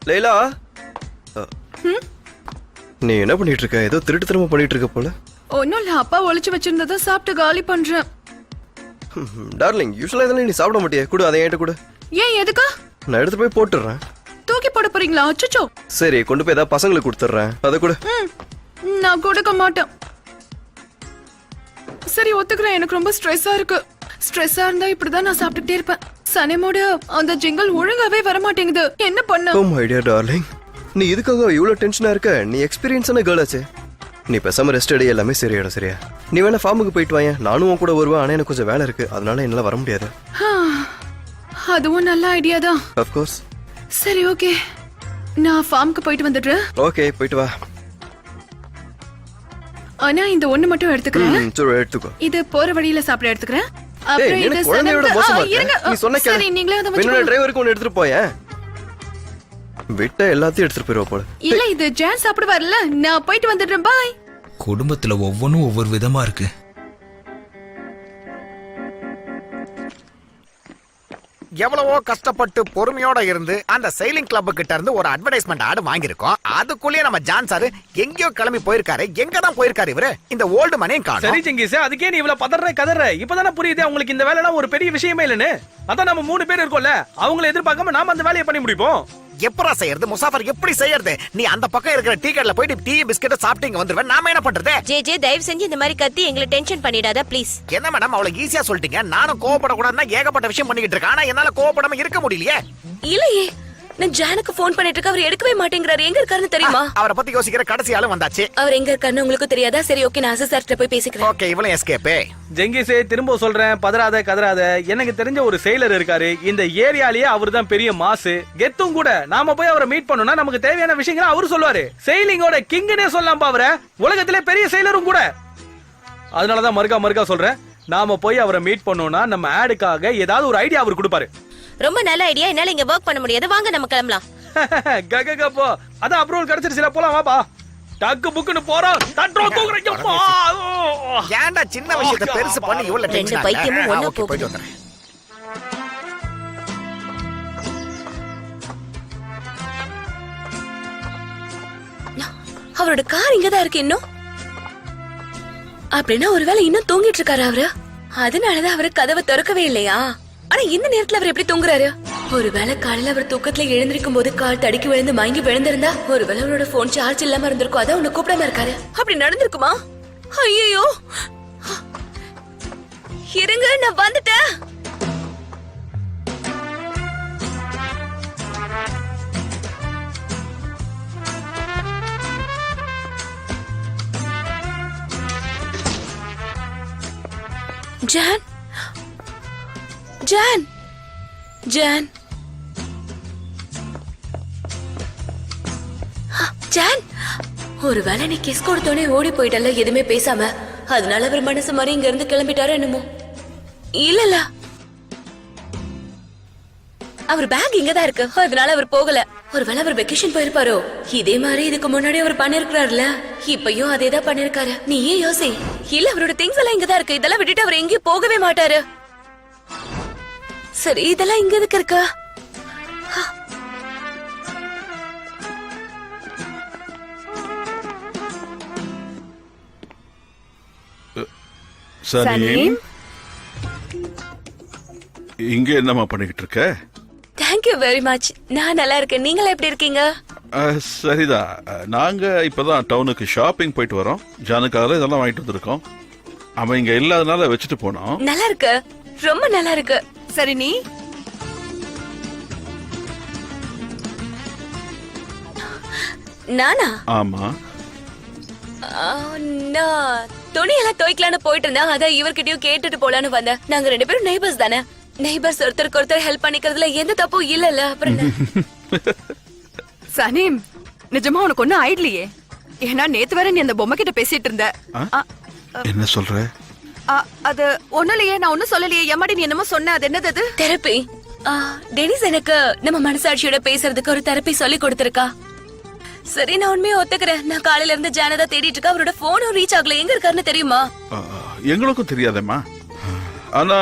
லைலா, நீ என்ன பண்ணிட்டு இருக்க? ஏதோ திருட்டு திரும்ப பண்ணிட்டு இருக்க போல. ஒன்னும் இல்ல, அப்பா ஒளிச்சு வச்சிருந்ததை சாப்பிட்டு காலி பண்றேன். டார்லிங், யூசுவலா இதெல்லாம் நீ சாப்பிட மாட்டியே. கொடு, அதை என்கிட்ட கொடு. ஏன், எதுக்கா? நான் எடுத்து போய் போட்டுறேன். தூக்கி போட போறீங்களா? அச்சச்சோ. சரி, கொண்டு போய் ஏதாவது பசங்களுக்கு கொடுத்துட்றேன். அதை கொடு. நான் கொடுக்க மாட்டேன். சரி, ஒத்துக்கிறேன். எனக்கு ரொம்ப ஸ்ட்ரெஸ்ஸா இருக்கு. ஸ்ட்ரெஸ்ஸா இருந்தா இப்படிதான் நான் சாப்பிட்டுட்டே இருப்பேன். சனிமோட அந்த ஜிங்கல் ஒழுங்காவே வர மாட்டேங்குது. என்ன பண்ண? ஓ மை டியர் டார்லிங், நீ இதுக்காக இவ்வளவு டென்ஷனா இருக்க? நீ எக்ஸ்பீரியன்ஸான கேர்ள் ஆச்சே. நீ பேசாம ரெஸ்ட் எடு, எல்லாமே சரியாயிடும். சரியா? நீ வேணா ஃபார்முக்கு போயிட்டு வாங்க, நானும் உன் கூட வருவேன். ஆனா எனக்கு கொஞ்சம் வேலை இருக்கு, அதனால என்னால வர முடியாது. அதுவும் நல்ல ஐடியா தான். Of course. சரி, ஓகே, நான் ஃபார்முக்கு போயிட்டு வந்துடுறேன். ஓகே, போயிட்டு வா. ஆனா இந்த ஒண்ணு மட்டும் எடுத்துக்கிறேன். சரி, எடுத்துக்கோ. இது போற வழியில சாப்பிட எடுத்துக்கிறேன். அப்புறம் இது குழந்தையோட மோசமா இருக்கு. நீ சொன்ன கேளு. சரி, நீங்களே அத வெண்ண டிரைவருக்கு ஒன்னு எடுத்துட்டு போயேன். விட்ட எல்லாத்தையும் எடுத்துட்டு போயிடுவா போல. இல்ல, இது ஜான் சாப்பிட வரல. நான் போயிட்டு வந்துடுறேன். பாய். குடும்பத்துல ஒவ்வொன்றும் ஒவ்வொரு விதமா இருக்கு. எவ்வளவோ கஷ்டப்பட்டு பொறுமையோட இருந்து அந்த சைலிங் கிளப் கிட்ட இருந்து ஒரு அட்வர்டைஸ்மெண்ட் ஆடு வாங்கிருக்கோம். அதுக்குள்ளேயே நம்ம ஜான் சார் எங்கேயோ கிளம்பி போயிருக்காரு. எங்க தான் போயிருக்காரு இவரு? இந்த ஓல்டு மணியும் காணோம். சரி ஜெங்கிஸ், அதுக்கே நீ இவ்வளவு கதற இப்பதானே புரியுது உங்களுக்கு இந்த வேலைலாம் ஒரு பெரிய விஷயமே இல்லன்னு. அதான் நம்ம 3 பேர் இருக்கோம்ல, அவங்களை எதிர்பார்க்காம நாம அந்த வேலையை பண்ணி முடிப்போம். எப்பரா செய்யறது? முசாஃபர் எப்படி செய்யறது? நீ அந்த பக்கம் இருக்கிற டீ கடையில போயிட்டு டீ பிஸ்கட் சாப்பிட்டு இங்க வந்துருவேன். நாம என்ன பண்றது? ஜே தயவு செஞ்சு இந்த மாதிரி கத்தி எங்களை டென்ஷன் பண்ணிடாத ப்ளீஸ். என்ன மேடம் அவ்வளவு ஈஸியா சொல்லிட்டீங்க? நானும் கோவப்படக்கூடாதுன்னா ஏகப்பட்ட விஷயம் பண்ணிக்கிட்டு இருக்கேன். ஆனா என்னால கோவப்படாம இருக்க முடியலையே. இல்லையே, நான் ஜானுக்கு போன் பண்ணிட்டு இருக்க, அவர் எடுக்கவே மாட்டேங்கிறாரு. எங்க இருக்காருன்னு தெரியுமா? அவரை பத்தி யோசிக்கிற கடைசி ஆளு வந்தாச்சு. அவர் எங்க இருக்காருன்னு உங்களுக்கு தெரியாதா? சரி, ஓகே, நான் அசஸ் சார்ட்ட போய் பேசிக்கிறேன். ஓகே, இவளும் எஸ்கேப்பே. ஜெங்கிஸே, திரும்ப சொல்றேன், பதறாத கதறாத. எனக்கு தெரிஞ்ச ஒரு செயலர் இருக்காரு இந்த ஏரியாலயே. அவர்தான் பெரிய மாசு, கெத்தும் கூட. நாம போய் அவரை மீட் பண்ணோம்னா நமக்கு தேவையான விஷயங்களை அவரு சொல்லுவாரு. செயலிங்கோட கிங்னே சொல்லலாம். அவரை உலகத்திலே பெரிய செயலரும் கூட. அதனாலதான் மறுக்கா சொல்றேன், நாம போய் அவரை மீட் பண்ணோம்னா நம்ம ஆடுக்காக ஏதாவது ஒரு ஐடியா அவர் கொடுப்பாரு. ரொம்ப நல்ல ஐடியா. என்னால இங்க வர்க் பண்ண முடியாது. வாங்க நம்ம கிளம்பலாம். கககப்போ, அதான் அப்ரூவல் கிடைச்சிருச்சுல, போலாம் வாப்பா. டக்கு புக்குன்னு போறோம். தட்றோ தூக்குறீங்கப்பா. ஏன்டா சின்ன விஷயத்தை பெருசு பண்ணி இவ்வளவு ரெண்டு டென்ஷன்? பைத்தியமும் ஒண்ணா ஓகே, போயிட்டு போகுது. வந்துறேன். அவரோட கார் இங்கதான் இருக்கு இன்னும். அப்படின்னா ஒருவேளை இன்னும் தூங்கிட்டு இருக்காரு அவரு. அதனாலதான் அவரு கதவை திறக்கவே இல்லையா? ஆனா இந்த நேரத்துல அவர் எப்படி தூங்குறாரு? ஒருவேளை காலையில அவர் தூக்கத்துல எழுந்திருக்கும் போது கால் தடுக்கி விழுந்து மயங்கி விழுந்திருந்தா, ஒருவேளை அவரோட போன் சார்ஜ் இல்லாம இருந்திருக்கும். அதான் உன்னை கூப்பிடாம இருக்காரு. அப்படி நடந்திருக்குமா? ஐயோ, இருங்க, நான் வந்துட்டேன். ஜான், ஜான், ஜான், ஜான், ஒருவேளை நீ கிஸ் கொடுத்தோடனே ஓடி போயிட்டல எதுவுமே பேசாம. அதனால அவர் மனசு மாதிரி இங்க இருந்து கிளம்பிட்டாரு என்னமோ. இல்ல, அவர் பேக் இங்கதான் இருக்கு. அதனால அவர் போகல. ஒருவேளை அவர் வெக்கேஷன் போயிருப்பாரோ? இதே மாதிரி இதுக்கு முன்னாடி அவர் பண்ணிருக்காருல, இப்பயும் அதேதான் பண்ணிருக்காரு. நீ ஏன் யோசி? இல்ல, அவரோட திங்ஸ் எல்லாம் இங்கதான் இருக்கு. இதெல்லாம் விட்டுட்டு அவர் எங்கேயும் போகவே மாட்டாரு. சரி, இதெல்லாம் இங்க எதுக்கு இருக்கா? சனீம், இங்க என்னமா பண்ணிக்கிட்டு இருக்க? Thank you very much. நான் நல்லா இருக்கேன். நீங்களா எப்படி இருக்கீங்க? சரிதான். நாங்க இப்பதான் டவுனுக்கு ஷாப்பிங் போயிட்டு வரோம். ஜானுக்காக இதெல்லாம் வாங்கிட்டு வந்திருக்கோம். அவன் இங்க இல்லாதனால வச்சுட்டு போனோம். நல்லா இருக்கு, ரொம்ப நல்லா இருக்கு. சரி, நீ நானா? ஆமா, நான் துணியெல்லாம் துவைக்கலான்னு போயிட்டு இருந்தேன். அதான் இவர்கிட்டயும் கேட்டுட்டு போலான்னு வந்தேன். நாங்க 2 பேரும் நெய்பர்ஸ் தானே. நெய்பர்ஸ் ஒருத்தருக்கு ஒருத்தர் ஹெல்ப் பண்ணிக்கிறதுல எந்த தப்பும் இல்ல. அப்புறம் சனீம், நிஜமா உனக்கு ஒண்ணும் ஆயிடலையே? ஏன்னா நேத்து வேற நீ அந்த பொம்மை கிட்ட பேசிட்டு இருந்த. என்ன சொல்ற? அது ஒண்ணும் இல்லையே, நான் ஒண்ணும் சொல்லலையே. எம்மாடி, நீ என்னமோ சொன்ன, அது என்னது? அது தெரப்பி. டெனிஸ் எனக்கு நம்ம மனசாட்சியோட பேசுறதுக்கு ஒரு தெரப்பி சொல்லி கொடுத்திருக்கா. சரி, நான் உண்மையை ஒத்துக்கிறேன். நான் காலையில இருந்து ஜானதா தேடிட்டு இருக்கா. அவரோட போனும் ரீச் ஆகல. எங்க இருக்காருன்னு தெரியுமா? எங்களுக்கும் தெரியாதேம்மா. ஆனா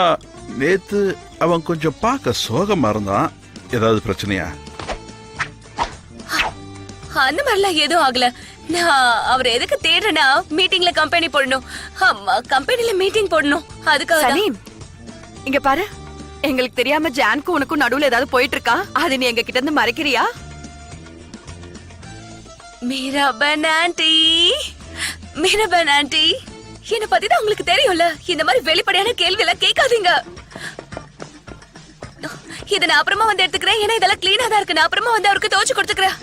நேத்து அவன் கொஞ்சம் பார்க்க சோகமா இருந்தான். ஏதாவது பிரச்சனையா? அந்த மாதிரிலாம் எதுவும் ஆகல. நான் அவர் எதுக்கு தேடுறேன்னா மீட்டிங்ல கம்பெனி போடணும். ஆமா, கம்பெனில மீட்டிங் போடணும். அதுக்காக தான். சலீம், இங்க பாரு. எங்களுக்கு தெரியாம ஜான்க்கும் உனக்கும் நடுவுல ஏதாவது போயிட்டு இருக்கா? அது நீ எங்க கிட்ட இருந்து மறைக்கிறியா? மீராபன் ஆண்டி, மீராபன் ஆண்டி, என்ன பத்தி தான் உங்களுக்கு தெரியும்ல. இந்த மாதிரி வெளிப்படையான கேள்வி எல்லாம் கேட்காதீங்க. இத நான் அப்புறமா வந்து எடுத்துக்கிறேன். ஏன்னா இதெல்லாம் கிளீனா தான் இருக்கு. நான் அப்புறமா வந்து அவருக்கு துவைச்சு கொடுத்துக்கிறேன்.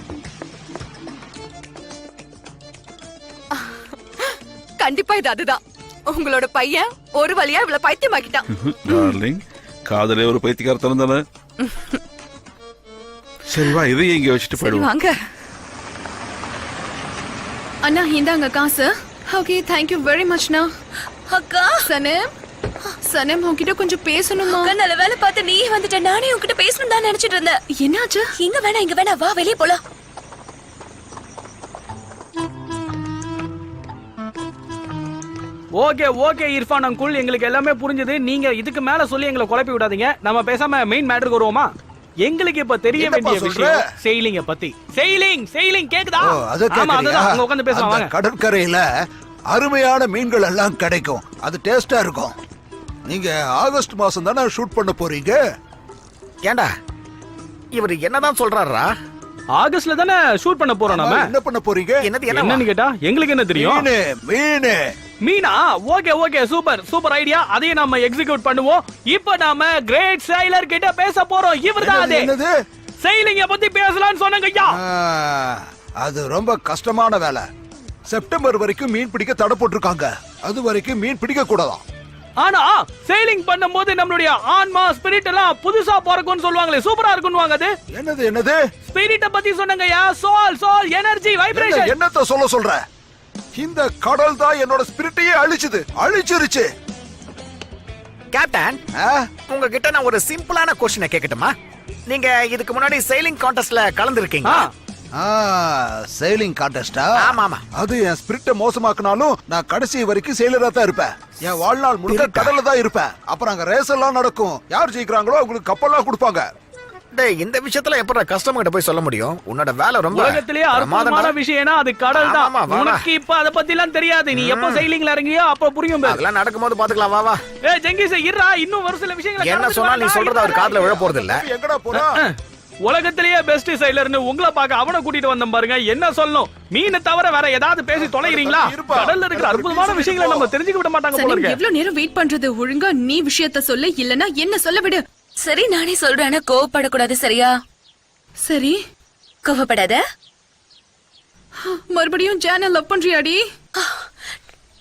கண்டிப்பா இது அதுதான். உங்களோட பையன் ஒரு வழியா இவ்வளவு பைத்தியமாக்கிட்டான். டார்லிங், காதலே ஒரு பைத்தியக்காரத்தனம் தானே. சரி வா, இதையும் இங்க வச்சுட்டு சரி போயிடுவோம். வாங்க. அண்ணா இந்தாங்க காசு. ஓகே, தேங்க் யூ வெரி மச்ண்ணா. அக்கா, சனம், சனம் உன்கிட்ட கொஞ்சம் பேசணுமா? அக்கா, நல்ல வேலை பார்த்து நீ வந்துட்ட. நானே உன்கிட்ட பேசணும் தான் நினைச்சிட்டு இருந்தேன். என்னாச்சு? இங்க வேணா, இங்க வேணா, வா வெளியே போலாம். ஓகே ஓகே இர்ஃபான் அங்குள், எங்களுக்கு எல்லாமே புரிஞ்சது. நீங்க இதுக்கு மேல சொல்லி எங்களை குழப்பி விடாதீங்க. நம்ம பேசாம மெயின் மேட்டருக்கு வருவோமா? எங்களுக்கு இப்ப தெரிய வேண்டிய விஷயம் செயிலிங்க பத்தி. செயிலிங் கேக்குதா? ஆமா, அதுதான். அங்க உட்கார்ந்து பேசலாம் வாங்க. கடற்கரையில அருமையான மீன்கள் எல்லாம் கிடைக்கும். அது டேஸ்டா இருக்கும். நீங்க ஆகஸ்ட் மாசம் தானே ஷூட் பண்ண போறீங்க? ஏண்டா இவர் என்னதான் சொல்றாரா? ஆகஸ்ட்ல தானே ஷூட் பண்ண போறோம் நாம. என்ன பண்ண போறீங்க? என்னன்னு கேட்டா எங்களுக்கு என்ன தெரியும்? மீனு. மீனா? Okay super idea. அதையும் நாம எக்ஸிக்யூட் பண்ணுவோம். இப்போ நாம கிரேட் sailor கிட்ட பேச போறோம். இவர்தான் அது. என்னது? செயிலிங்க பத்தி பேசலாம்னு சொன்னாங்க ஐயா. அது ரொம்ப கஷ்டமான வேலை. செப்டம்பர் வரைக்கும் மீன் பிடிக்க தடை போட்டிருக்காங்க. அது வரைக்கும் மீன் பிடிக்க கூடாதாம். ஆனா செயிலிங் பண்ணும்போது நம்மளுடைய ஆன்மா ஸ்பிரிட் எல்லாம் புதுசா பிறக்கும்னு சொல்லுவாங்களே, சூப்பரா இருக்கும்னு வாங்க. அது என்னது? ஸ்பிரிட்ட பத்தி சொன்னாங்கய்யா. Soul energy vibration. என்னத்த சொல்ற? இந்த கடல் தான் என்னோட ஸ்பிரிட்டையே அழிச்சிருச்சு. கேப்டன், உங்ககிட்ட நான் ஒரு சிம்பிளான கொஸ்டினை கேட்கட்டுமா? நீங்க இதுக்கு முன்னாடி செயிலிங் கான்டெஸ்ட்ல கலந்துருக்கீங்க? செயிலிங் கான்டெஸ்டா? ஆமா. அது என் ஸ்பிரிட்ட மோசமாக்குனாலும் நான் கடைசி வரைக்கும் செயலரா தான் இருப்பேன். என் வாழ்நாள் முழுக்க கடல்ல தான் இருப்பேன். அப்புறம் அங்க ரேஸ் எல்லாம் நடக்கும். யார் ஜெயிக்கிறாங்களோ அவங்களுக்கு கப்பல்லாம் கொடுப்பாங்க. டேய், இந்த விஷயத்துல எப்பற கஸ்டமர் கிட்ட போய் சொல்ல முடியும்? உன்னோட வேலை ரொம்ப உலகத்திலேயே அற்புதமான விஷயம்னா அது கடல் தான். உனக்கு இப்ப அத பத்தி எல்லாம் தெரியாது. நீ எப்ப செயிலிங்ல இறங்கியோ அப்ப புரியும். அதெல்லாம் நடக்கும்போது பாத்துக்கலாம். வா. ஏய் ஜெங்கிஸ், இருடா, இன்னும் ஒரு சில விஷயங்களை என்ன சொன்னா நீ சொல்றது அவர் காதுல விழ போறது இல்ல. எங்கடா போறா? உலகத்திலேயே பெஸ்ட் sailorன்னு உங்களை பார்க்க அவனை கூட்டிட்டு வந்தோம் பாருங்க. என்ன சொல்லணும்? மீனை தவிர வேற ஏதாவது பேசி தொலைகிறீங்களா? கடல்ல இருக்கிற அற்புதமான விஷயங்களை நம்ம தெரிஞ்சுக்க விட மாட்டாங்க போல சனம், இருக்கு. எவ்வளவு நேரம் வெயிட் பண்றது? ஒழுங்கா நீ விஷயத்த சொல்லு, இல்லனா என்ன சொல்ல விடு. சரி, நானே சொல்றேன். கோவப்படக்கூடாது, சரியா? சரி, கோவப்படாத. மறுபடியும் ஜான லவ் பண்றியாடி?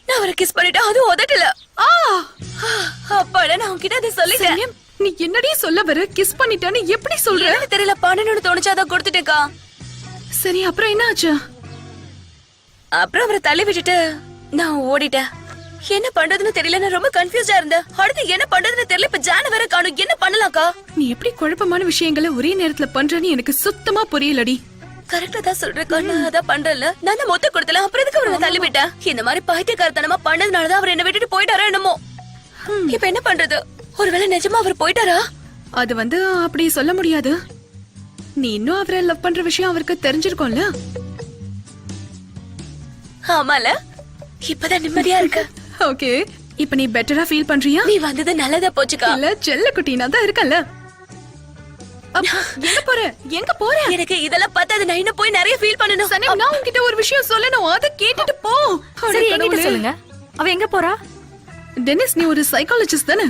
நான் அவரை கிஸ் பண்ணிட்டேன். அது உதட்டல. அப்பாடா, நான் உன்கிட்ட அதை சொல்லிட்டேன். சனியம், நீ என்னடி சொல்ல வர? கிஸ் பண்ணிட்டான்னு எப்படி சொல்ற? எனக்கு தெரியல, பண்ணணும்னு தோணுச்சாதான் கொடுத்துட்டேக்கா. சரி, அப்புறம் என்ன ஆச்சு? அப்புறம் அவரை தள்ளி விட்டுட்டு நான் ஓடிட்டேன். என்ன பண்றதுன்னு தெரியல. நான் ரொம்ப கன்ஃபியூஸா இருந்தேன். அடுத்து என்ன பண்றதுன்னு தெரியல. இப்ப ஜான வேற காணும். என்ன பண்ணலாம்க்கா? நீ எப்படி குழப்பமான விஷயங்களை ஒரே நேரத்துல பண்றன்னு எனக்கு சுத்தமா புரியலடி. கரெக்டா தான் சொல்றேக்கா. நான் அதான் பண்றேன்ல. நான் தான் மொத்த கொடுத்தல. அப்புறம் எதுக்கு அவரை தள்ளி விட்டேன்? இந்த மாதிரி பைத்தியக்காரத்தனமா பண்ணதுனாலதான் அவர் என்ன விட்டுட்டு போயிட்டாரோ என்னமோ. இப்ப என்ன பண்றது? ஒருவேளை நிஜமா அவர் போயிட்டாரா? அது அப்படி சொல்ல முடியாது. நீ இன்னும் அவரை லவ் பண்ற விஷயம் அவருக்கு தெரிஞ்சிருக்கும்ல. ஆமால, இப்பதான் நிம்மதியா இருக்கு. ஓகே, இப்ப நீ பெட்டரா ஃபீல் பண்றியா? நீ வந்தது நல்லதா போச்சுக்கா. இல்ல, செல்ல குட்டினா தான் இருக்கல்ல. எங்க போற? எனக்கு இதெல்லாம் பார்த்தாது. நான் இன்னும் போய் நிறைய ஃபீல் பண்ணணும். சனம், நான் உன்கிட்ட ஒரு விஷயம் சொல்லணும். அத கேட்டுட்டு போ. சரி, என்கிட்ட சொல்லுங்க. அவ எங்க போறா? டெனிஸ், நீ ஒரு சைக்காலஜிஸ்ட் தானே?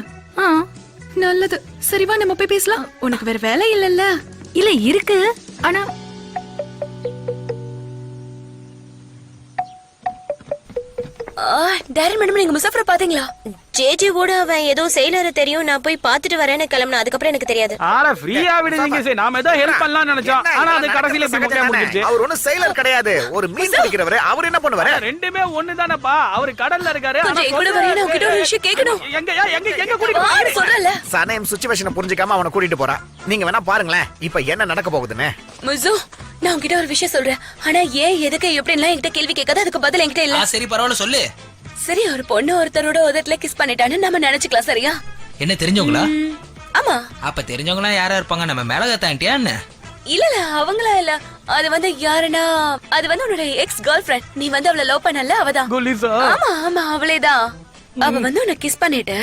நல்லது. சரி வா, நம்ம போய் பேசலாம். உனக்கு வேற வேலை இல்லல்ல? இல்ல, இருக்கு. ஆனா டைரன் மேடம், நீங்க முசாஃபரை பாத்தீங்களா? ஜேஜிவோட அவன் ஏதோ செயலர தெரியும், நான் போய் பாத்துட்டு வரேன்னு கிளம்புனா. அதுக்கப்புறம் எனக்கு தெரியாது. ஆனா ஃப்ரீயா விடுவீங்க சார். நாம ஏதோ ஹெல்ப் பண்ணலாம்னு நினைச்சோம். ஆனா அது கடைசில இப்படி முக்கியம் முடிஞ்சிச்சு. அவர் ஒண்ணும் செயலர் கிடையாது, ஒரு மீன் பிடிக்கிறவரு. அவர் என்ன பண்ணுவாரு? ரெண்டுமே ஒண்ணுதானப்பா. அவர் கடல்ல இருக்காரு. ஆனா கொஞ்சம் கூட வரேன். உன்கிட்ட ஒரு விஷயம் கேட்கணும். எங்க கூட்டிட்டு சொல்றல. சனயம் சிச்சுவேஷனை புரிஞ்சுக்காம அவனை கூட்டிட்டு போறான். நீங்க வேணா பாருங்களேன் இப்ப என்ன நடக்க போகுதுன்னு. முசு, நான் உன்கிட்ட ஒரு விஷயம் சொல்றேன். ஆனா ஏன், எதுக்கு, எப்படின்லாம் என்கிட்ட கேள்வி கேட்காத. அதுக்கு பதில் என்கிட்ட இல்ல. சரி பரவாயில்ல சொல்லு. சரி, ஒரு பொண்ணு ஒருத்தரோட உதட்டுல கிஸ் பண்ணிட்டான்னு நம்ம நினைச்சுக்கலாம், சரியா? என்ன தெரிஞ்சவங்களா? ஆமா. அப்ப தெரிஞ்சவங்களா யாரா இருப்பாங்க? நம்ம மேலகத்த ஆண்டியா என்ன? இல்ல அவங்களா இல்ல. அது வந்து யாருன்னா அது வந்து உன்னோட எக்ஸ் கேர்ள் ஃபிரெண்ட். நீ வந்து அவளை லவ் பண்ணல, அவதான். குலிசா ஆமா ஆமா அவளேதான். அவ வந்து உன்னை கிஸ் பண்ணிட்டு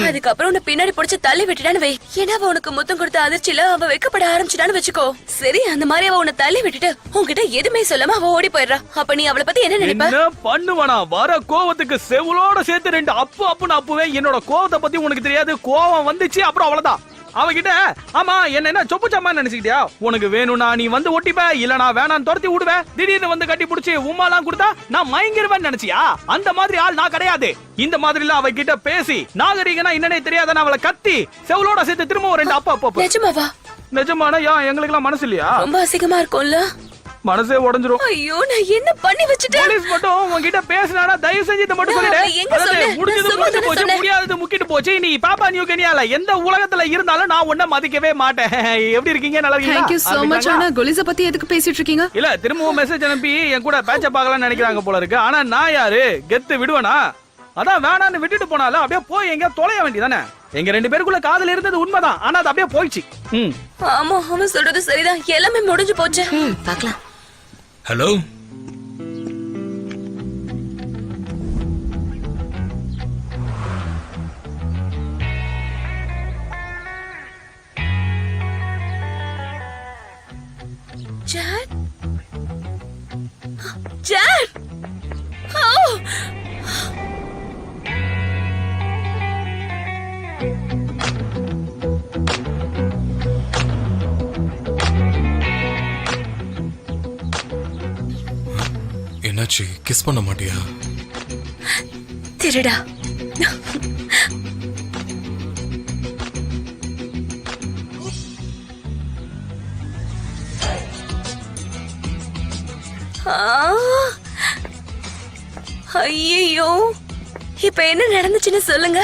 அதுக்கப்புறம் உன்னை பின்னாடி புடிச்சு தள்ளி விட்டுட்டான்னு வை. ஏன்னா அவ உனக்கு முத்தம் கொடுத்த அதிர்ச்சியில அவ வெக்கப்பட ஆரம்பிச்சிட்டான்னு வச்சுக்கோ. சரி, அந்த மாதிரி அவ உன்னை தள்ளி விட்டுட்டு உன்கிட்ட எதுவுமே சொல்லாம அவ ஓடி போயிடுறா. அப்ப நீ அவளை பத்தி என்ன நினைப்ப? என்ன பண்ணுவானா? வர கோவத்துக்கு செவுளோட சேர்த்து 2 அப்புன்னு அப்புவேன். என்னோட கோவத்தை பத்தி உனக்கு தெரியாது. கோவம் வந்துச்சு அப்புறம் அவ்வளவுதான். அவகிட்ட ஆமா என்ன சொப்பு சம்மா நினைச்சுக்கிட்டியா? உனக்கு வேணும்னா நீ வந்து ஒட்டிப்ப, இல்லனா வேணான்னு துரத்தி விடுவேன். திடீர்னு வந்து கட்டி பிடிச்சி உமாலாம் கொடுத்தா நான் மயங்கிருவேன் நினைச்சியா? அந்த மாதிரி ஆள் நான் கிடையாது. இந்த மாதிரி எல்லாம் அவகிட்ட பேசி நாகரிகனா என்னன்னே தெரியாத அவளை கத்தி செவுளோட சேர்த்து திரும்ப 2 அப்பா. நிஜமாவா? நிஜமானா எங்களுக்கு எல்லாம் மனசு இல்லையா? ரொம்ப அசிங்கமா இருக்கும்ல. மனசே உடைஞ்சிரும். ஐயோ, நான் என்ன பண்ணி வச்சிட்டேன்? போலீஸ் மட்டும் உன்கிட்ட பேசினானா தயவு செஞ்சு இத மட்டும் சொல்லிடு. எங்க சொன்னேன்? முடிஞ்சது முடிஞ்சு போச்சு, முடியாதது முக்கிட்டு போச்சு. நீ பாப்பா நியூ கெனியால எந்த உலகத்துல இருந்தாலும் நான் உன்னை மதிக்கவே மாட்டேன். எப்படி இருக்கீங்க? நல்லா இருக்கீங்களா? Thank you so much. ஆனா குலிசா பத்தி எதுக்கு பேசிட்டு இருக்கீங்க? இல்ல திரும்பவும் மெசேஜ் அனுப்பி என் கூட பேச்ச பார்க்கலாம்னு நினைக்கிறாங்க போல இருக்கு. ஆனா நான் யாரு? கெத்து விடுவனா? அதான் வேணான்னு விட்டுட்டு போனால அப்படியே போய் எங்க தொலைய வேண்டியதானே. எங்க 2 பேருக்குள்ள காதல் இருந்தது உண்மைதான். ஆனா அது அப்படியே போயிடுச்சு. ஆமா, அவன் சொல்றது சரிதான். எல்லாமே முடிஞ்சு போச்சு. பார்க்கலாம். Hello, John? ஜான்! ஓ! என்னாச்சு? கிஸ் பண்ண மாட்டியா? திருடா. ஐயோ, இப்ப என்ன நடந்துச்சுன்னு சொல்லுங்க.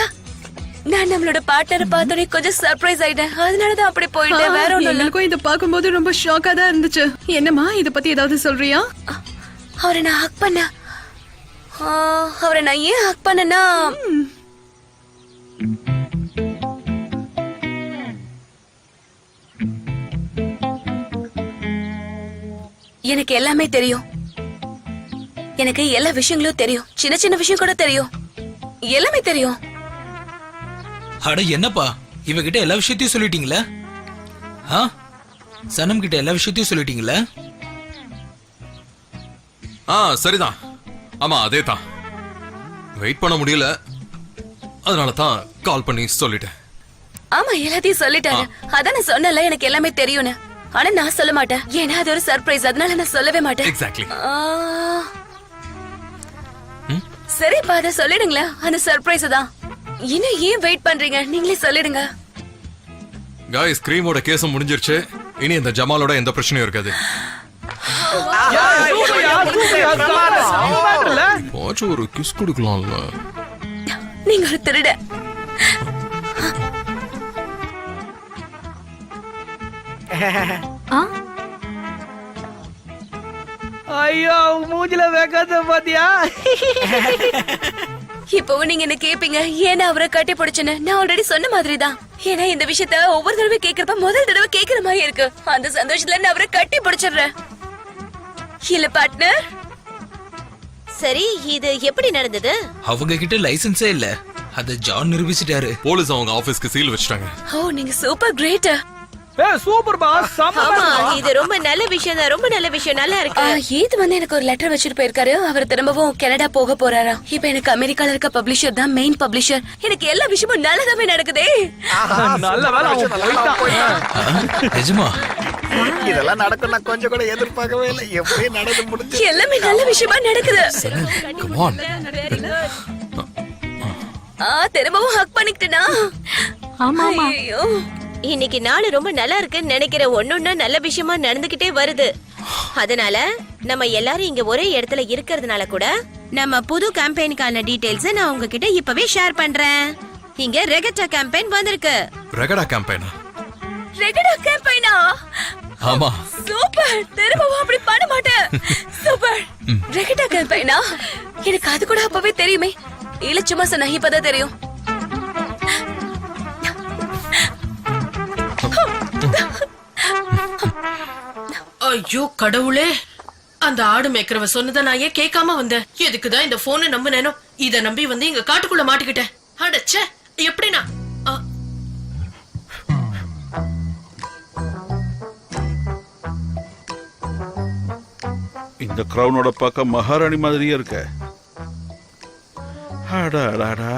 நான் நம்மளோட பார்ட்னரை பார்த்தோன்னே கொஞ்சம் சர்ப்ரைஸ் ஆயிட்டேன். அதனாலதான் அப்படி போயிட்டேன். வேற ஒண்ணும் இல்ல. எனக்கும் இத பாக்கும்போது ரொம்ப ஷாக்கா தான் இருந்துச்சு. என்னம்மா, இத பத்தி ஏதாவது சொல்றியா? அவரை நான் ஹக் பண்ண அவரை நான் ஏன் ஹக் பண்ணனா, எனக்கு எல்லாமே தெரியும். எனக்கு எல்லா விஷயங்களும் தெரியும். சின்ன சின்ன விஷயம் கூட தெரியும். எல்லாமே தெரியும். அட என்னப்பா, இவகிட்ட எல்லா விஷயத்தையும் சொல்லிட்டீங்களா? சனம் கிட்ட எல்லா விஷயத்தையும் சொல்லிட்டீங்களா? சரிதான். ஆமா, அதே தான். வெயிட் பண்ண முடியல, அதனால தான் கால் பண்ணி சொல்லிட்டேன். ஆமா, எல்லாத்தையும் சொல்லிட்டாரு. அதான் நான் சொன்னல எனக்கு எல்லாமே தெரியும்னு. ஆனா நான் சொல்ல மாட்டேன். ஏன்னா அது ஒரு சர்ப்ரைஸ். அதனால நான் சொல்லவே மாட்டேன். எக்ஸாக்ட்லி. சரி, அத சொல்லிடுங்களேன். அந்த சர்ப்ரைஸ் தான். இன்னும் ஏன் வெயிட் பண்றீங்க? நீங்களே சொல்லிடுங்க. காய்ஸ், கிரீமோட கேஸும் முடிஞ்சிருச்சு. இனி இந்த ஜமாலோட எந்த பிரச்சனையும் இருக்காது. பாச்சு ஒரு கிஸ் கொடுக்கலாம்ல. நீங்க ஒரு திருட. ஐயோ, மூஞ்சில வேகாத பாத்தியா? இப்போ நீங்க என்ன கேப்பீங்க, ஏன்னா அவரை கட்டி பிடிச்சுன்னு? நான் ஆல்ரெடி சொன்ன மாதிரி தான். ஏன்னா இந்த விஷயத்த ஒவ்வொரு தடவை கேக்குறப்ப முதல் தடவை கேக்குற மாதிரி இருக்கு. அந்த சந்தோஷத்துல நான் அவரை கட்டி பிடிச்சிடுறேன். இல்ல பார்ட்னர்? சரி, இது எப்படி நடந்தது? அவங்க கிட்ட லைசென்ஸே இல்ல. அத ஜான் நிரூபிச்சிட்டாரு. போலீஸ் அவங்க ஆபீஸ்க்கு சீல் வச்சிட்டாங்க. ஓ, நீங்க சூப்பர் கிரேட். Super pass. ஆமா, இது ரொம்ப நல்ல விஷயம் தான். ரொம்ப நல்ல விஷயம். நல்லா இருக்கு. இது வந்து எனக்கு ஒரு லெட்டர் வச்சுட்டு போயிருக்காரு. அவர் திரும்பவும் கனடா போக போறாரா. இப்ப எனக்கு அமெரிக்கால இருக்க பப்ளிஷர் தான் மெயின் பப்ளிஷர். எனக்கு எல்லா விஷயமும் நல்லதாவே நடக்குதே. நல்ல வேலை அவன் போயிட்டான். நிஜமா இதெல்லாம் நடக்கும் நான் கொஞ்சம் கூட எதிர்பார்க்கவே இல்லை. எப்படியே நடந்து முடிஞ்சு எல்லாமே நல்ல விஷயமா நடக்குது. Come on. திரும்பவும் ஹக் பண்ணிக்கிட்டனா? ஐயோ, இன்னைக்கு நாள் ரொம்ப நல்லா இருக்குன்னு நினைக்கிறேன். ஒன்னொன்னா நல்ல விஷயமா நடந்துகிட்டே வருது. அதனால நம்ம எல்லாரும் இங்க ஒரே இடத்துல இருக்கிறதுனால கூட நம்ம புது கேம்பெயினுக்கான டீடைல்ஸ் நான் உங்ககிட்ட இப்பவே ஷேர் பண்றேன். இங்க ரெகட்டா கேம்பெயின் வந்திருக்கு. ரெகடா கேம்பெயினா? ரெகடா கேம்பெயினா? ஆமா. சூப்பர். திரும்பவும் அப்படி பண்ண மாட்டேன். சூப்பர். ரெகட்டா கேம்பெயினா? எனக்கு அது கூட அப்பவே தெரியுமே. இல்ல சும்மா சொன்ன, இப்பதான் தெரியும். ஐயோ கடவுளே, அந்த ஆடு மேய்க்கிறவ சொன்னதை நான் ஏன் கேட்காம வந்தேன்? எதுக்குதான் இந்த போனை நம்பினேனோ, இத நம்பி வந்து இங்க காட்டுக்குள்ள மாட்டிக்கிட்டேன். அடச்சே, எப்படினா இந்த கிரவுனோட பக்கம் மகாராணி மாதிரியே இருக்க. அடாடாடா,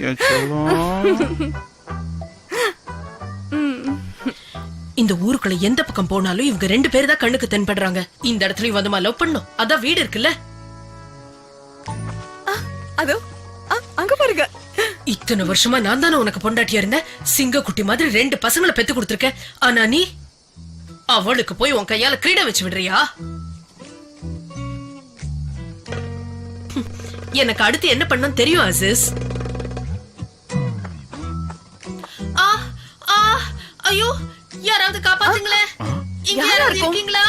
என் செல்லம். இந்த ஊருக்குள்ள எந்த பக்கம் போனாலும் இவங்க 2 பேர் தான் கண்ணுக்கு தென்படுறாங்க. இந்த இடத்துலயும் வந்துமா லவ் பண்ணும்? அதான் வீடு இருக்குல்ல. அதோ அங்க பாருங்க. இத்தனை வருஷமா நான் தானே உனக்கு பொண்டாட்டியா இருந்தேன். சிங்க குட்டி மாதிரி 2 பசங்களை பெத்து கொடுத்திருக்கேன். ஆனா நீ அவளுக்கு போய் உன் கையால கிரீடம் வச்சு விடுறியா? எனக்கு அடுத்து என்ன பண்ணணும் தெரியும் அசிஸ். ஐயோ, யாராவது காப்பாத்துங்களே. இங்க யாராவது இருக்கீங்களா?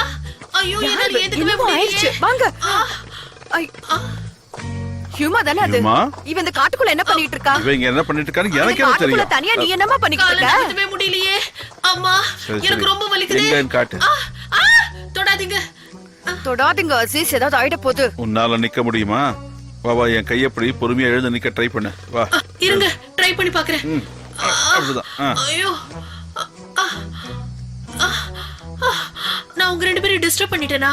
ஐயோ, என்னால எதுக்குமே முடியல. வாங்க. ஹியூமா தானே அது? இவன் இந்த காட்டுக்குள்ள என்ன பண்ணிட்டு இருக்கா? இவங்க என்ன பண்ணிட்டு இருக்கான்னு எனக்கு என்ன தெரியும்? தனியா நீ என்னமா பண்ணிட்டு இருக்க? எதுவுமே முடியலையே அம்மா, எனக்கு ரொம்ப வலிக்குது. எங்க காட்டு. தொடாதீங்க தொடாதீங்க அசீஸ், ஏதாவது ஆயிட போகுது. உன்னால நிக்க முடியுமா? வா வா, என் கையப்படி பொறுமையா எழுந்து நிக்க ட்ரை பண்ணு. வா இருங்க, ட்ரை பண்ணி பாக்குறேன். அப்படிதான். ஐயோ, நான் உங்க 2 பேரையும் டிஸ்டர்ப் பண்ணிட்டேனா?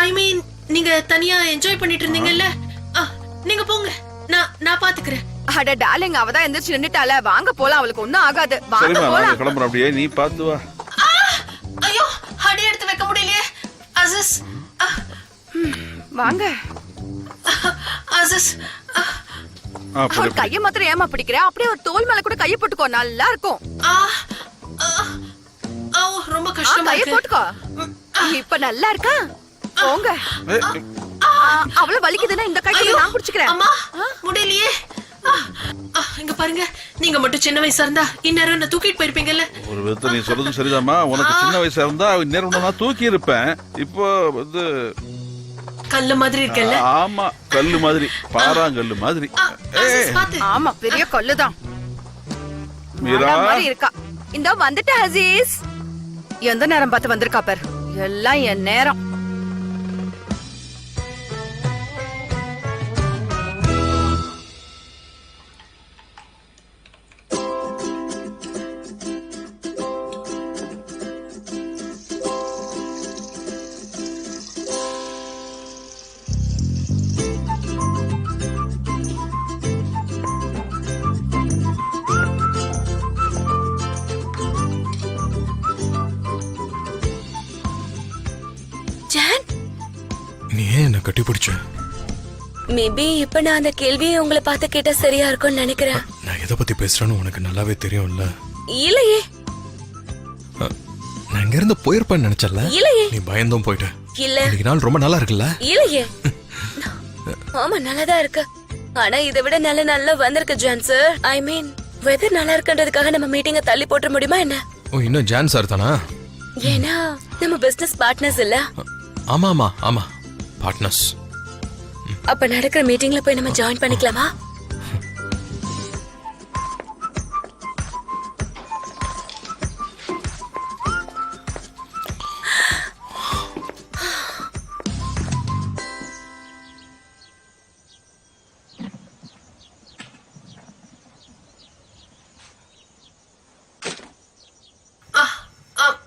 ஐ மீன், நீங்க தனியா என்ஜாய் பண்ணிட்டு இருந்தீங்கல்ல, நீங்க போங்க, நான் பாத்துக்கிறேன். அட டார்லிங், அவதான் எந்திரச்சு நின்னுட்டால. வாங்க போலாம், அவளுக்கு ஒண்ணும் ஆகாது. வாங்க சரிமா, போலாம். நாங்க கிளம்புறோம். அப்படியே நீ பாத்து வா. ஐயோ, அடி எடுத்து வைக்க முடியலையே அசிஸ். வாங்க அசிஸ். அவள் கைய மாத்திரம் ஏமா பிடிக்கிற? அப்படியே ஒரு தோல் மேல கூட கைய போட்டுக்கோ, நல்லா இருக்கும். ரொம்ப கஷ்டமா கைய இருக்கு. போட்டுக்கோ. இப்ப நல்லா இருக்கா? போங்க. அவ்வளவு வலிக்குதுன்னா இந்த கையை நான் பிடிச்சுக்கிறேன். அம்மா, முடியலையே. இங்க பாருங்க, நீங்க மட்டும் சின்ன வயசா இருந்தா இந்நேரம் என்ன தூக்கிட்டு போயிருப்பீங்கல்ல. ஒரு விதத்தை நீ சொல்றது சரிதாம்மா. உனக்கு சின்ன வயசா இருந்தா நேரம் நான் தூக்கி இருப்பேன். இப்போ வந்து கல்லு மாதிரி இருக்கல்ல. ஆமா, கல்லு மாதிரி, பாறாங்கல்லு மாதிரி. ஆமா, பெரிய கல்லுதான். மீரா மாதிரி இருக்கா. இந்த வந்துட்ட அசீஸ். எந்த நேரம் பார்த்து வந்திருக்கா பாரு. எல்லாம் என் நேரம். நீ ஏன் என்ன கட்டி பிடிச்ச? மேபி இப்ப நான் அந்த கேள்வியை உங்களை பார்த்து கேட்டா சரியா இருக்கும்னு நினைக்கிறேன். நான் எதை பத்தி பேசுறேன்னு உனக்கு நல்லாவே தெரியும்ல. இல்லையே. நான் இங்க இருந்து போயிருப்பேன்னு நினைச்சல. இல்லையே. நீ பயந்தும் போயிட்ட. இல்ல. இன்னைக்கு நாள் ரொம்ப நல்லா இருக்குல்ல? இல்லையே. ஆமா, நல்லாதான் இருக்கு. ஆனா இதை விட நல்லா வந்திருக்கு ஜான் சார். ஐ மீன், வெதர் நல்லா இருக்குன்றதுக்காக நம்ம மீட்டிங்க தள்ளி போட்டுற முடியுமா என்ன? ஓ, இன்னும் ஜான் சார் தானா? ஏன்னா நம்ம பிசினஸ் பார்ட்னர்ஸ் இல்ல. ஆமா ஆமா ஆமா, பார்ட்னர்ஸ். அப்ப நடக்கிற மீட்டிங்ல போய் நம்ம ஜாயின் பண்ணிக்கலாமா?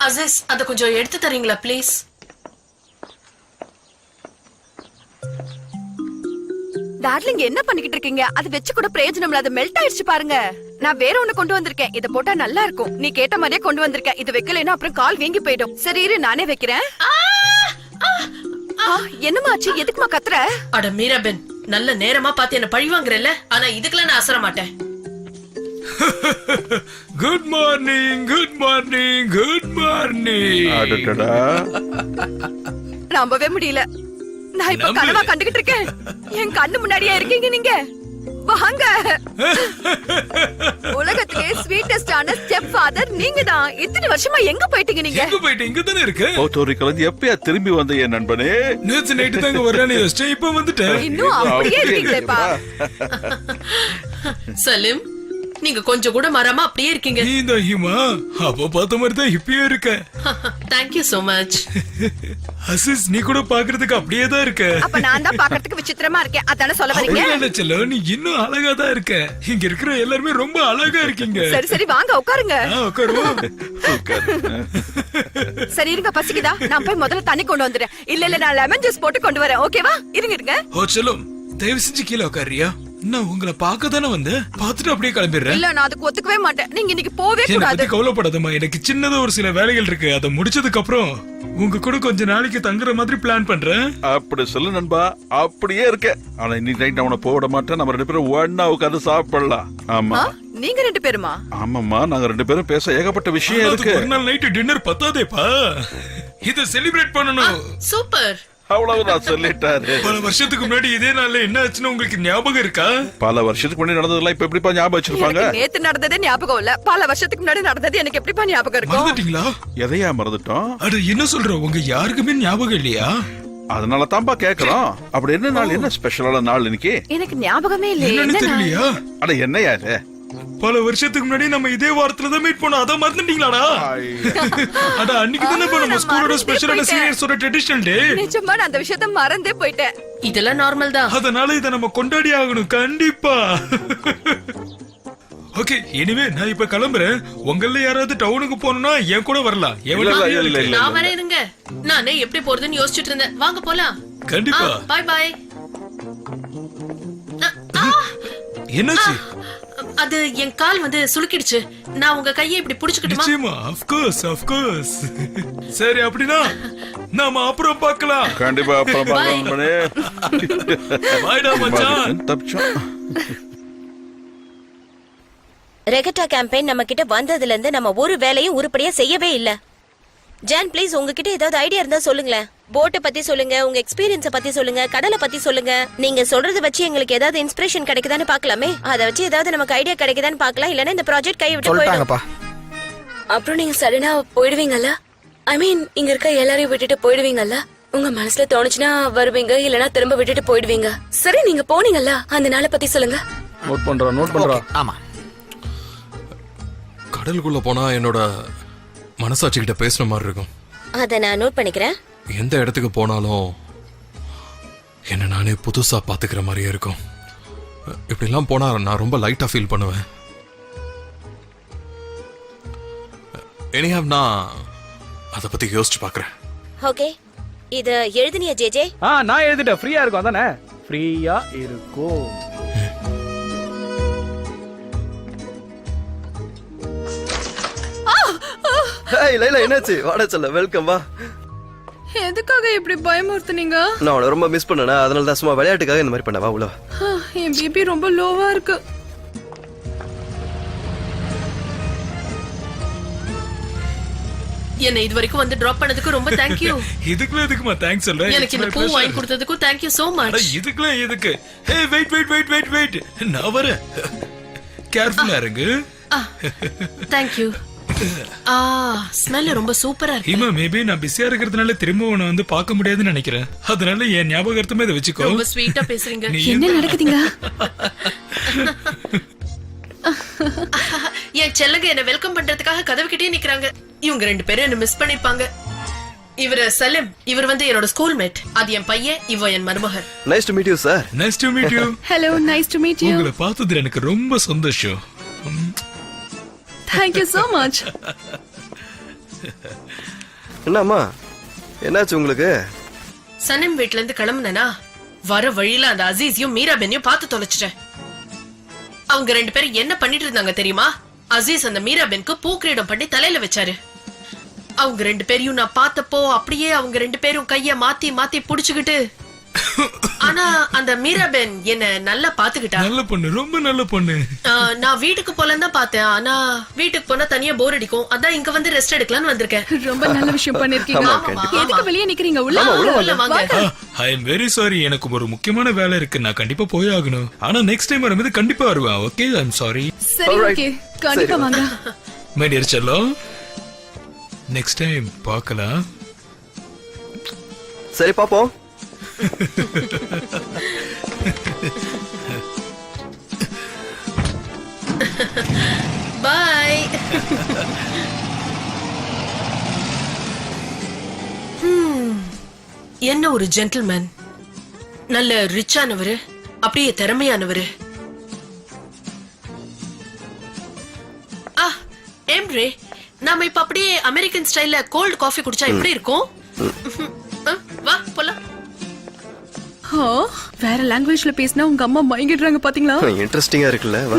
அசீஸ், அத கொஞ்சம் எடுத்து தரீங்களா ப்ளீஸ்? டார்லிங், என்ன பண்ணிக்கிட்டு இருக்கீங்க? அது வச்சு கூட பிரயோஜனம் இல்ல. அது மெல்ட் ஆயிடுச்சு பாருங்க. நான் வேற ஒண்ணு கொண்டு வந்திருக்கேன். இத போட்டா நல்லா இருக்கும். நீ கேட்ட மாதிரியே கொண்டு வந்திருக்கேன். இது வைக்கலைன்னா அப்புறம் கால் வீங்கி போயிடும். சரி இரு, நானே வைக்கிறேன். என்னமா ஆச்சு? எதுக்குமா கத்துற? அட மீராபென், நல்ல நேரமா பார்த்து என்ன பழி வாங்குறல்ல. ஆனா இதுக்கெல்லாம் நான் அசர மாட்டேன். Good morning, good morning, good morning. அடடடா, நம்பவே முடியல. நான் இப்ப கனவா கண்டுகிட்டு இருக்கேன். என் கண்ணு முன்னாடியே இருக்கீங்க நீங்க. வாங்க. உலகத்திலே ஸ்வீட்டஸ்டான ஸ்டெப் ஃபாதர் நீங்க தான். இத்தனை வருஷமா எங்க போயிட்டீங்க நீங்க? எங்க போயிட்டு இங்க தானே இருக்க. போட்டோரிக்கல எப்பயா திரும்பி வந்த என் நண்பனே? நேத்து நைட்டு தாங்க வரேன்னு யோசிச்சேன், இப்ப வந்துட்டேன். இன்னும் அப்படியே இருக்கீங்களேப்பா. சலீம், நீங்க கொஞ்சம் கூட மாறாம அப்படியே இருக்கீங்க. நீ இந்த ஹிமா அப்ப பார்த்த மாதிரி தான் இப்பயே இருக்க. Thank you so much. அசிஸ் நீ கூட பாக்குறதுக்கு அப்படியே தான் இருக்க. அப்ப நான் தான் பாக்குறதுக்கு விசித்திரமா இருக்கேன், அதானே சொல்ல வரீங்க? அப்படியே செல்ல நீ இன்னும் அழகா தான் இருக்க. இங்க இருக்கிற எல்லாருமே ரொம்ப அழகா இருக்கீங்க. சரி சரி வாங்க உட்காருங்க. உட்காருவோம். சரி இருங்க, பசிக்குதா? நான் போய் முதல்ல தண்ணி கொண்டு வந்துடுறேன். இல்ல நான் லெமன் ஜூஸ் போட்டு கொண்டு வரேன். ஓகேவா? இருங்க. ஓ செல்லம் தயவு செஞ்சு கீழே உட்காரியா? நான் உங்களை பார்க்க தானே வந்தேன், பார்த்துட்டு அப்படியே கிளம்பிடுறேன். இல்ல நான் அதுக்கு ஒத்துக்கவே மாட்டேன். நீங்க இன்னைக்கு போவே என்னை கூடாது. பத்தி கவலைப்படாதம்மா, எனக்கு சின்னதா ஒரு சில வேலைகள் இருக்கு. அதை முடிச்சதுக்கு அப்புறம் உங்க கூட கொஞ்ச நாளைக்கு தங்குற மாதிரி பிளான் பண்றேன். அப்படி சொல்லு நண்பா, அப்படியே இருக்க. ஆனா இன்னைக்கு நைட் அவனை போட மாட்டேன். நம்ம 2 பேரும் ஒண்ணா உட்கார்ந்து சாப்பிடலாம். ஆமா நீங்க 2 பேருமா? ஆமாம்மா, நாங்க 2 பேரும் பேச ஏகப்பட்ட விஷயம் இருக்கு. ஒரு நாள் நைட்டு டின்னர் பத்தாதேப்பா, இத செலிப்ரேட் பண்ணணும். சூப்பர். அவ்வளவுதான் சொல்லிட்டாரு. பல வருஷத்துக்கு முன்னாடி இதே நாள்ல என்ன ஆச்சுன்னு உங்களுக்கு ஞாபகம் இருக்கா? பல வருஷத்துக்கு முன்னாடி நடந்ததெல்லாம் இப்ப எப்படிப்பா ஞாபகம் வச்சிருப்பாங்க? எனக்கு நேத்து நடந்ததே ஞாபகம் இல்ல. பல வருஷத்துக்கு முன்னாடி நடந்தது எனக்கு எப்படிப்பா ஞாபகம் இருக்கும்? மறந்துட்டீங்களா? எதையா மறந்துட்டோம்? அட என்ன சொல்ற, உங்க யாருக்குமே ஞாபகம் இல்லையா? அதனால தான்பா கேக்குறோம். அப்படி என்ன நாள், என்ன ஸ்பெஷலான நாள் இன்னைக்கு? எனக்கு ஞாபகமே இல்ல. என்னன்னு தெரியலையா? அட என்னையா இது? பல வருஷத்துக்கு முன்னாடி நம்ம இதே வாரத்துல தான் மீட் பண்ணோம், அத மறந்துட்டீங்களாடா? அட அன்னைக்கு தானே நம்ம ஸ்கூலோட ஸ்பெஷலான சீனியர்ஸோட ட்ரெடிஷனல் டே. நிஜமா நான் அந்த விஷயத்தை மறந்தே போயிட்டேன். இதெல்லாம் நார்மல் தான். அதனால இத நம்ம கொண்டாடி ஆகணும் கண்டிப்பா. ஓகே, எனிவே நான் இப்ப கிளம்புறேன். உங்கள யாராவது டவுனுக்கு போகணும்னா என் கூட வரலாம். நான் வரேன் இருங்க. நானே எப்படி போறதுன்னு யோசிச்சுட்டு இருந்தேன். வாங்க போலாம். கண்டிப்பா. Bye bye. என்னாச்சு? அது என் கால் வந்து சுளுக்கிடுச்சு. நான் உங்க கையை இப்படி புடிச்சுக்கிட்டுமா? நிச்சயமா, of course. சரி அப்படினா நாம அப்புறம் பார்க்கலாம். கண்டிப்பா அப்புறம் பார்க்கலாம். பாய்டா மச்சான். தப்பிச்சோம். ரெகட்டா கேம்பெயின் நம்ம கிட்ட வந்ததுல இருந்து நம்ம ஒரு வேலையும் உருப்படியா செய்யவே இல்ல. ஜான் ப்ளீஸ் உங்ககிட்ட ஏதாவது ஐடியா இருந்தா சொல்லுங்களேன். போட்டை பத்தி சொல்லுங்க, உங்க எக்ஸ்பீரியன்ஸ பத்தி சொல்லுங்க, கடலை பத்தி சொல்லுங்க. நீங்க சொல்றத வச்சு எங்களுக்கு ஏதாவது இன்ஸ்பிரேஷன் கிடைக்குதான்னு பார்க்கலாமே. அதை வச்சு ஏதாவது நமக்கு ஐடியா கிடைக்குதான்னு பார்க்கலாம். இல்லனா இந்த ப்ராஜெக்ட் கை விட்டு போயிடும். அப்புறம் நீங்க சடனா போயிடுவீங்கல்ல? ஐ மீன் இங்க இருக்க எல்லாரையும் விட்டுட்டு போயிடுவீங்கல்ல? உங்க மனசுல தோணுச்சுன்னா வருவீங்க, இல்லனா திரும்ப விட்டுட்டு போயிடுவீங்க. சரி நீங்க போனீங்கல்ல, அந்த நாளை பத்தி சொல்லுங்க. நோட் பண்றோம். ஆமா, கடலுக்குள்ள போனா என்னோட மனசாட்சி கிட்ட பேசுற மாதிரி இருக்கும். அத நான் நோட் பண்ணிக்கிறேன். எந்த இடத்துக்கு போனாலும் என்ன நானே புதுசா பாத்துக்கிற மாதிரியே இருக்கும். இப்படி எல்லாம் போனா நான் ரொம்ப லைட்டா ஃபீல் பண்ணுவேன். எனிஹாவ் நான் அத பத்தி யோசிச்சு பாக்குறேன். ஓகே, இத எழுதுனியா ஜேஜே? நான் எழுதிட்டேன். ஃப்ரீயா இருக்கும் அதானே? ஃப்ரீயா இருக்கும். ஹேய் லைலா, என்னாச்சு? வாடா செல்ல, வெல்கம் வா. எதுக்காக இப்படி பயமுறுத்துனீங்க? நான் அவனை ரொம்ப மிஸ் பண்ணேனா, அதனால தான் சும்மா விளையாட்டுக்காக இந்த மாதிரி பண்ண. வா உள்ள வா. என் பிபி ரொம்ப லோவா இருக்கு. என்ன இது வரைக்கும் வந்து டிராப் பண்ணதுக்கு ரொம்ப தேங்க் யூ. இதுக்குள்ள எதுக்குமா தேங்க்ஸ் சொல்றேன்? எனக்கு இந்த பூ வாங்கி கொடுத்ததுக்கு தேங்க் யூ சோ அட மச். இதுக்குள்ள எதுக்கு? Hey wait. நான் வரேன். கேர்ஃபுல்லா இருங்க. Thank you. ஸ்மெல் ரொம்ப சூப்பரா இருக்கு. ஹிமா, மேபி நான் பிஸியா இருக்கிறதுனால திரும்ப உன்னை வந்து பார்க்க முடியாதுன்னு நினைக்கிறேன். அதனால என் ஞாபகத்துமே இதை வச்சுக்கோ. ரொம்ப ஸ்வீட்டா பேசுறீங்க. என்ன நடக்குதுங்க? என் செல்லங்க என்ன வெல்கம் பண்றதுக்காக கதவுக்கிட்டே நிக்கறாங்க. இவங்க 2 பேரும் என்ன மிஸ் பண்ணிருப்பாங்க. இவரு சலிம், இவர் வந்து என்னோட ஸ்கூல் மேட். அது என் பையன், இவ என் மருமகள். Nice to meet you sir. Nice to meet you. Hello, nice to meet you. உங்களை பார்த்ததுல எனக்கு ரொம்ப சந்தோஷம். Thank you so much. என்னம்மா, என்னாச்சு உங்களுக்கு? சனிம் வீட்ல இருந்து கிளம்புனா வர வழியில அந்த அசீஸையும் மீராபென்னையும் பார்த்து தொலைச்சிட்டேன். அவங்க 2 பேரும் என்ன பண்ணிட்டு இருந்தாங்க தெரியுமா? அசீஸ் அந்த மீராபென்க்கு பூக்கிரீடம் பண்ணி தலையில வச்சாரு. அவங்க 2 பேரையும் நான் பார்த்தப்போ அப்படியே அவங்க 2 பேரும் கைய மாத்தி மாத்தி புடிச்சுக்கிட்டு, ஆனா அந்த மீராபென் என்ன நல்லா பாத்துக்கிட்டா. நல்ல பொண்ணு, ரொம்ப நல்ல பொண்ணு. நான் வீட்டுக்கு போலன்னு தான் பார்த்தேன். ஆனா வீட்டுக்கு போனா தனியா போர் அடிக்கும். அதான் இங்க வந்து ரெஸ்ட் எடுக்கலாம்னு வந்திருக்கேன். ரொம்ப நல்ல விஷயம் பண்ணிருக்கீங்க. ஆமா, கண்டிப்பா. எதுக்கு வெளியே நிக்கிறீங்க? உள்ள வாங்க. ஐ எம் வெரி சாரி, எனக்கு ஒரு முக்கியமான வேலை இருக்கு. நான் கண்டிப்பா போய் ஆகணும். ஆனா நெக்ஸ்ட் டைம் வரும்போது கண்டிப்பா வருவேன். Okay, I am sorry. சரி, ஓகே, கண்டிப்பா வாங்க. My dear Cello, next time பார்க்கலாம். சரி பாப்போம். பாய். என்ன ஒரு ஜென்டில்மேன், நல்ல ரிச்சானவரு, அப்படியே திறமையானவரு. ஏம்ரே, நாம இப்ப அப்படியே அமெரிக்கன் ஸ்டைல்ல கோல்ட் காஃபி குடிச்சா எப்படி இருக்கும்? வா போலாம். வேற லாங்குவேஜ்ல பேசினா உங்க அம்மா மயங்கிடுறாங்க பாத்தீங்களா? இன்ட்ரெஸ்டிங்கா இருக்குல்ல? வா.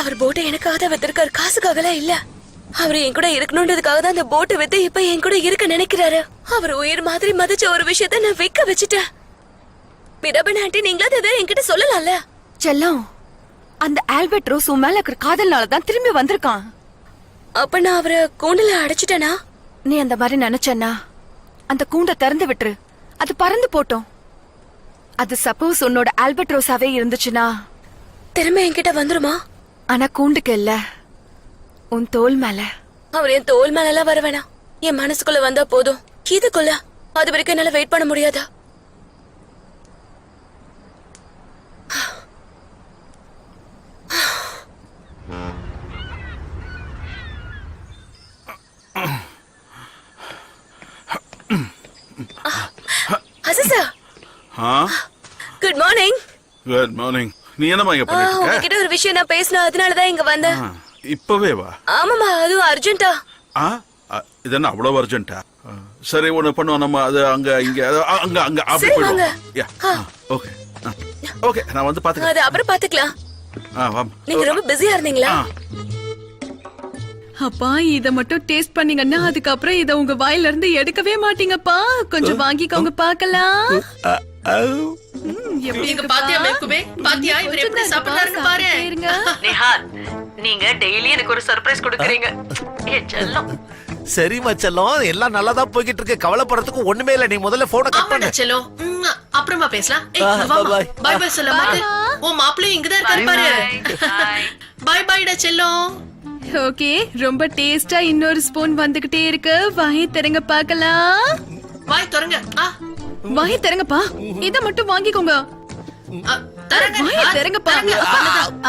அவர் போட்டை எனக்காக தான் வித்திருக்காரு, காசுக்காகலாம் இல்ல. அவர் என் கூட இருக்கணும்ன்றதுக்காக தான் அந்த போட்டை வித்து இப்ப என் கூட இருக்க நினைக்கிறாரு. அவர் உயிர் மாதிரி மதிச்ச ஒரு விஷயத்த நான் விற்க வச்சுட்டேன். மீராபன் ஆண்டி, நீங்களா அதை என்கிட்ட சொல்லலாம்ல? செல்லம், அந்த ஆல்பர்ட் ரோஸ் உன் மேல இருக்கிற காதல்னாலதான் திரும்பி வந்திருக்கான். அப்ப நான் அவரை கூண்டுல அடைச்சிட்டேனா? நீ அந்த மாதிரி நினைச்சனா அந்த கூண்டை திறந்து விட்டுரு, அது பறந்து போட்டோம். அது சப்போஸ் உன்னோட ஆல்பர்ட் ரோஸாவே இருந்துச்சுன்னா திரும்ப என்கிட்ட வந்துருமா? ஆனா கூண்டுக்கு இல்ல, உன் தோல் மேல. அவர் என் தோல் மேல எல்லாம் வர வேணாம், என் மனசுக்குள்ள வந்தா போதும். இதுக்குள்ள அது வரைக்கும் என்னால வெயிட் பண்ண முடியாதா? Azizah, good morning. Good morning. நீ என்னமா இங்க பண்ணிட்டு இருக்க? உங்ககிட்ட ஒரு விஷயம் நான் பேசணும், அதனாலதான் இங்க வந்தேன். இப்பவே வா. ஆமாமா, அதுவும் அர்ஜென்ட்டா. இது என்ன அவ்வளவு அர்ஜென்ட்டா? சரி, ஒண்ணு பண்ணுவோம், நம்ம அது அங்க இங்க அங்க அங்க அப்படி சரி, போயிடுவோம். வாங்க. ஓகே ஓகே, நான் வந்து பாத்துக்கிறேன். அது அப்புறம் பாத்துக்கலாம். வா. நீங்க ரொம்ப பிஸியா இருந்தீங்களா? அப்பா, இத மட்டும் டேஸ்ட் பண்ணீங்கன்னா அதுக்கப்புறம் இத உங்க வாயில இருந்து எடுக்கவே மாட்டீங்கப்பா. கொஞ்சம் வாங்கிக்கோங்க பாக்கலாம். நீங்க பாத்தியா மேக்குமே? பாத்தியா இவர் எப்படி சாப்பிடுறாருன்னு பாரு. நிஹால், நீங்க டெய்லி எனக்கு ஒரு சர்ப்ரைஸ் கொடுக்கறீங்க. ஏ செல்லம். சரி மச்சலம், எல்லாம் நல்லா தான் போய்கிட்டு இருக்கு, கவலைப்படுறதுக்கு ஒண்ணுமே இல்ல. நீ முதல்ல போனை கட் பண்ணு. செல்லோ, அப்புறமா பேசலாம். பை பை சொல்ல மாட்டே. உன் மாப்பிள்ளையும் இங்கதான் இருக்காரு பாரு. By பைடா Cello. ஓகே, ரொம்ப டேஸ்டா இன்னொரு ஸ்பூன் வந்துகிட்டே இருக்கு. வாயை திறங்க பாக்கலாம். வாய் திறங்க. வாயை திறங்கப்பா, இத மட்டும் வாங்கிக்கோங்க. வாயை திறங்கப்பா,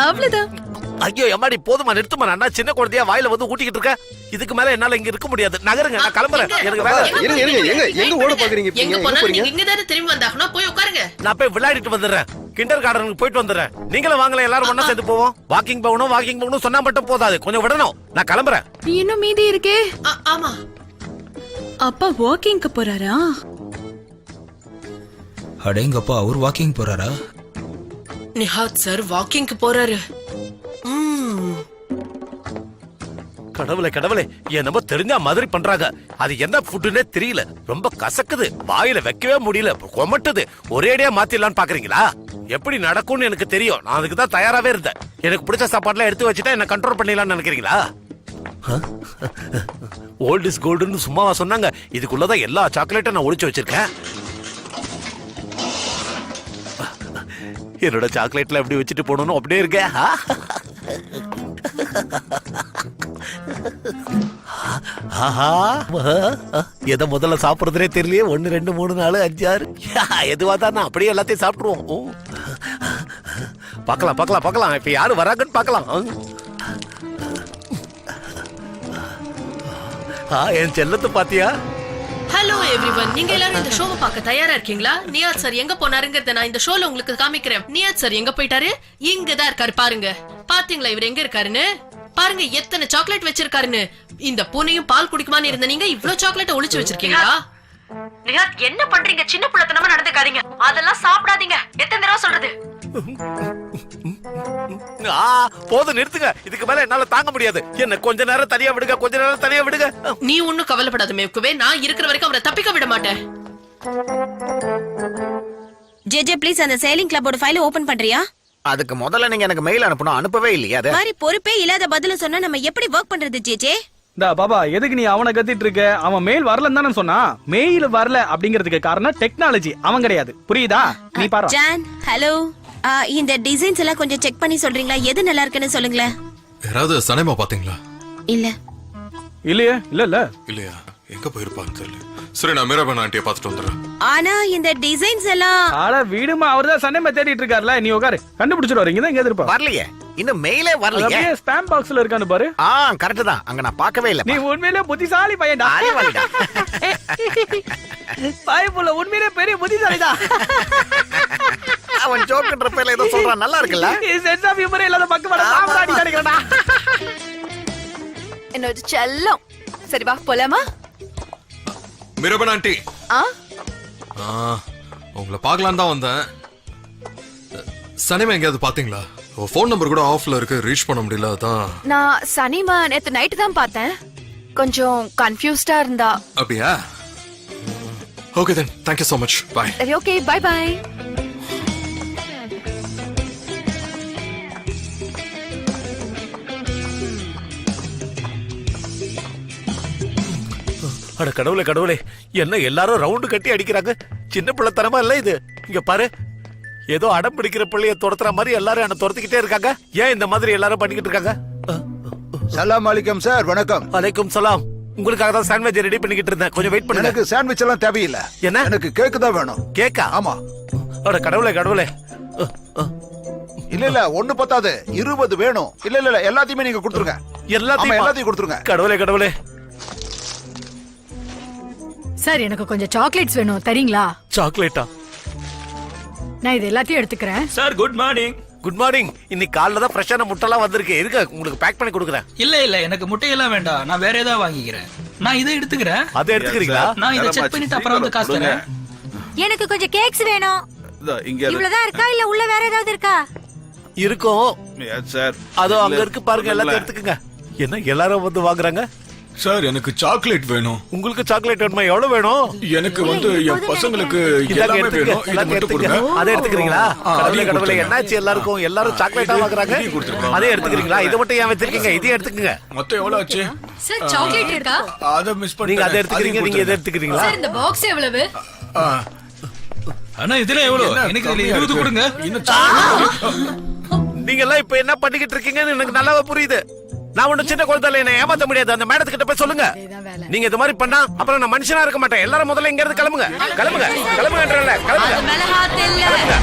அவ்வளவுதான். ஐயோ எம்மாடி, போதுமா, நிறுத்துமா. நான் சின்ன குழந்தையா வாயில வந்து ஊட்டிக்கிட்டு இருக்கேன். இதுக்கு மேல என்னால இங்க இருக்க முடியாது. நகருங்க, நான் கிளம்புறேன். எனக்கு வேலை. எங்க ஓட பாக்குறீங்க? எங்க போனாலும் நீங்க இங்க தானே திரும்பி வந்தாகணும். போய் உட்காருங்க. நான் போய் விளையாடிட்டு வந்துடுறேன். கிண்டர் கார்டனுக்கு போயிட்டு வந்துடுறேன். நீங்களும் வாங்கல, எல்லாரும் ஒண்ணா சேர்ந்து போவோம். வாக்கிங் போகணும் சொன்னா மட்டும் போதாது, கொஞ்சம் விடணும். நான் கிளம்புறேன். இன்னும் மீதி இருக்கே. ஆமா, அப்பா வாக்கிங்க்கு போறாரா? அடேங்கப்பா, அவர் வாக்கிங் போறாரா? நிஹாத் சார் வாக்கிங்க்கு போறாரு. கடவுளே கடவுளே, என்னமோ தெரிஞ்சா மாதிரி பண்றாங்க. அது என்ன ஃபுட்டுன்னே தெரியல, ரொம்ப கசக்குது, வாயில வைக்கவே முடியல, கொமட்டுது. ஒரேடியா மாத்திடலான்னு பாக்குறீங்களா? எப்படி நடக்கும்னு எனக்கு தெரியும், நான் அதுக்கு தான் தயாராவே இருந்தேன். எனக்கு பிடிச்ச சாப்பாடுலாம் எடுத்து வச்சுட்டா என்ன கண்ட்ரோல் பண்ணிடலாம்னு நினைக்கிறீங்களா? ஓல்ட் இஸ் கோல்டுன்னு சும்மாவா சொன்னாங்க? இதுக்குள்ளதான் எல்லா சாக்லேட்டும் நான் ஒளிச்சு வச்சிருக்கேன். என்னோட சாக்லேட்ல எப்படி வச்சுட்டு போகணும் அப்படியே இருக்க. எதை முதல்ல சாப்பிடுறதுனே தெரியலையே. 1 2 3 4 5 6 எதுவா தான் அப்படியே எல்லாத்தையும் சாப்பிட்டுருவோம். பார்க்கலாம். இப்ப யாரு வராங்கன்னு பார்க்கலாம். என் செல்லத்தை பாத்தியா? ஹலோ எவ்ரிவன், நீங்க எல்லாரும் இந்த ஷோவை பார்க்க தயாரா இருக்கீங்களா? நியாத் சார் எங்க போனாருங்கறத நான் இந்த ஷோல உங்களுக்கு காமிக்கிறேன். நியாத் சார் எங்க போயிட்டாரு? இங்கதான் இருக்காரு பாருங்க. பாத்தீங்களா இவர் எங்க இருக்காருன்னு? பாருங்க எத்தனை சாக்லேட் வச்சிருக்காருன்னு. இந்த பூனையும் பால் குடிக்குமான்னு இருந்த நீங்க இவ்ளோ சாக்லேட் ஒளிச்சு வச்சிருக்கீங்களா? நிஹாத், என்ன பண்றீங்க? சின்ன புள்ளத்தனமா நடந்துக்காதீங்க, அதெல்லாம் சாப்பிடாதீங்க. எத்தனை தடவை சொல்றது? போதும், நிறுத்துங்க. இதுக்கு மேல என்னால தாங்க முடியாது. என்ன கொஞ்ச நேரம் தனியா விடுங்க. நீ ஒண்ணும் கவலைப்படாத மேக்குவே, நான் இருக்கிற வரைக்கும் அவரை தப்பிக்க விட மாட்டேன். ஜேஜே ப்ளீஸ் அந்த சேலிங் கிளப்போட ஃபைலை ஓபன் பண்றியா? அதுக்கு முதல்ல நீங்க எனக்கு மெயில் அனுப்பணும், அனுப்பவே இல்லையா? அது மாதிரி பொறுப்பே இல்லாத பதில சொன்னா நம்ம எப்படி வர்க் பண்றது ஜேஜே? பாபா, எதுக்கு நீ அவனை கத்திட்டு இருக்க? அவன் மெயில் வரலன்னு தானே சொன்னா. மெயில் வரல அப்படிங்கிறதுக்கு காரணம் டெக்னாலஜி, அவன் கிடையாது. புரியுதா? நீ பாரு. ஜான், ஹலோ, இந்த டிசைன்ஸ் எல்லாம் கொஞ்சம் செக் பண்ணி சொல்றீங்களா? எது நல்லா இருக்குன்னு சொல்லுங்களேன். யாராவது சனேமா பாத்தீங்களா? இல்ல. இல்லையா? இல்ல இல்லையா? எங்க போயிருப்பான்னு தெரியல. சரி நான் மீராபன் ஆண்டியை பார்த்துட்டு வந்துடுறேன். ஆனா இந்த டிசைன்ஸ் எல்லாம் ஆட வீடுமா அவர்தான் சன்னேம தேடிட்டு இருக்காருல, நீ உட்காரு கண்டுபிடிச்சிட்டு வரீங்க. இங்க இருப்பா. வரலையே, இன்னும் மெயிலே வரலையே. அப்படியே ஸ்பாம் பாக்ஸ்ல இருக்கான்னு பாரு. கரெக்ட் தான், அங்க நான் பார்க்கவே இல்ல. நீ உண்மையிலே புத்திசாலி பையன்டா. பாய்புள்ள உண்மையிலே பெரிய புத்திசாலிதான். அவன் ஜோக்குன்ற பேர்ல ஏதோ சொல்றான், நல்லா இருக்குல்ல? சென்ஸ் ஆஃப் ஹியூமர் இல்லாத பக்கமாட சாம்ராடி நினைக்கிறடா. என்னோட செல்லம். சரி வா போலாமா? மீராபன் ஆண்டி, உங்களை பார்க்கலான்னு தான் வந்தேன். சனிமா எங்கேயாவது பாத்தீங்களா? ஃபோன் நம்பர் கூட ஆஃப்ல இருக்கு, ரீச் பண்ண முடியல. அதான் நான் சனிமா நேத்து நைட்டு தான் பார்த்தேன். கொஞ்சம் கன்ஃபியூஸ்டா இருந்தா. அப்படியா? Okay then, thank you so much. Bye. சரி ஓகே, பை பை. அட கடவுளே கடவுளே, என்ன எல்லாரும் ரவுண்டு கட்டி அடிக்கிறாங்க? சின்ன பிள்ளைத்தனமா இல்ல இது? இங்க பாரு, ஏதோ அடம் பிடிக்கிற பிள்ளைய துரத்துற மாதிரி எல்லாரும் என்ன துரத்திக்கிட்டே இருக்காங்க. ஏன் இந்த மாதிரி எல்லாரும் பண்ணிக்கிட்டு இருக்காங்க? சலாம் அலைக்கும் சார். வணக்கம். அலைக்கும் சலாம். உங்களுக்காக தான் சாண்ட்விச் ரெடி பண்ணிக்கிட்டு இருந்தேன், கொஞ்சம் வெயிட் பண்ணுங்க. எனக்கு சாண்ட்விச் எல்லாம் தேவையில்லை. என்ன? எனக்கு கேக் தான் வேணும். கேக்கா? ஆமா. அட கடவுளே கடவுளே. இல்ல இல்ல, ஒண்ணு பத்தாது, 20 வேணும். இல்ல இல்ல, எல்லாத்தையுமே நீங்க கொடுத்துருங்க. எல்லாத்தையும் கொடுத்துருங்க. கடவுளே கடவுளே. சார் எனக்கு கொஞ்சம் சாக்லேட்ஸ் வேணும், தரீங்களா? சாக்லேட்டா? நான் இது எல்லாத்தையும் எடுத்துக்கிறேன். Sir good morning. Good morning. இன்னைக்கு காலைல தான் ஃப்ரெஷ்ஷான முட்டைலாம் வந்திருக்கு. இருக்க, உங்களுக்கு பேக் பண்ணி கொடுக்குறேன். இல்ல எனக்கு முட்டையெல்லாம் வேண்டாம், நான் வேற ஏதாவது வாங்கிக்கிறேன். நான் இதை எடுத்துக்கிறேன். அதை எடுத்துக்கிறீங்களா? நான் இதை செக் பண்ணிட்டு அப்புறம் வந்து காசு தரேன். எனக்கு கொஞ்சம் கேக்ஸ் வேணும். இங்க இவ்வளவுதான் இருக்கா இல்ல உள்ள வேற ஏதாவது இருக்கா? இருக்கும் சார். அதோ அங்க இருக்கு பாருங்க, எல்லாத்தையும் எடுத்துக்கங்க. என்ன எல்லாரும் வந்து வாங்குறாங்க? சார் எனக்கு சாக்லேட் வேணும். உங்களுக்கு சாக்லேட் வேணுமா? எவ்வளவு வேணும்? எனக்கு வந்து என் பசங்களுக்கு எல்லாமே வேணும். இத மட்டும் கொடுங்க. அதை எடுத்துக்கிறீங்களா? கடவுளே கடவுளே, என்னாச்சு எல்லாருக்கும்? எல்லாரும் சாக்லேட்டா வாங்குறாங்க. அதே எடுத்துக்கிறீங்களா? இதை மட்டும் ஏன் வச்சிருக்கீங்க? இதையும் எடுத்துக்கங்க. மொத்தம் எவ்வளவு ஆச்சு? சார் சாக்லேட் இருக்கா? அத மிஸ் நீங்க பண்ணிட்டேன். அதை எடுத்துக்கிறீங்க, நீங்க இதை எடுத்துக்கிறீங்களா? சார் இந்த பாக்ஸ் எவ்வளவு? ஆனா இதுல எவ்வளவு? எனக்கு இதுல 20 கொடுங்க. நீங்க எல்லாம் இப்ப என்ன பண்ணிக்கிட்டு இருக்கீங்கன்னு எனக்கு நல்லாவே புரியுது. நான் ஒண்ணு சின்ன குழந்தைல என்ன ஏமாத்த முடியாது. அந்த மேடத்துக்கிட்ட போய் சொல்லுங்க. நீங்க இது மாதிரி பண்ணா அப்புறம் நான் மனுஷனா இருக்க மாட்டேன். எல்லாரும் முதல்ல இங்க இருந்து கிளம்புங்க, கிளம்புங்க, கிளம்புங்கன்றல கிளம்புங்க.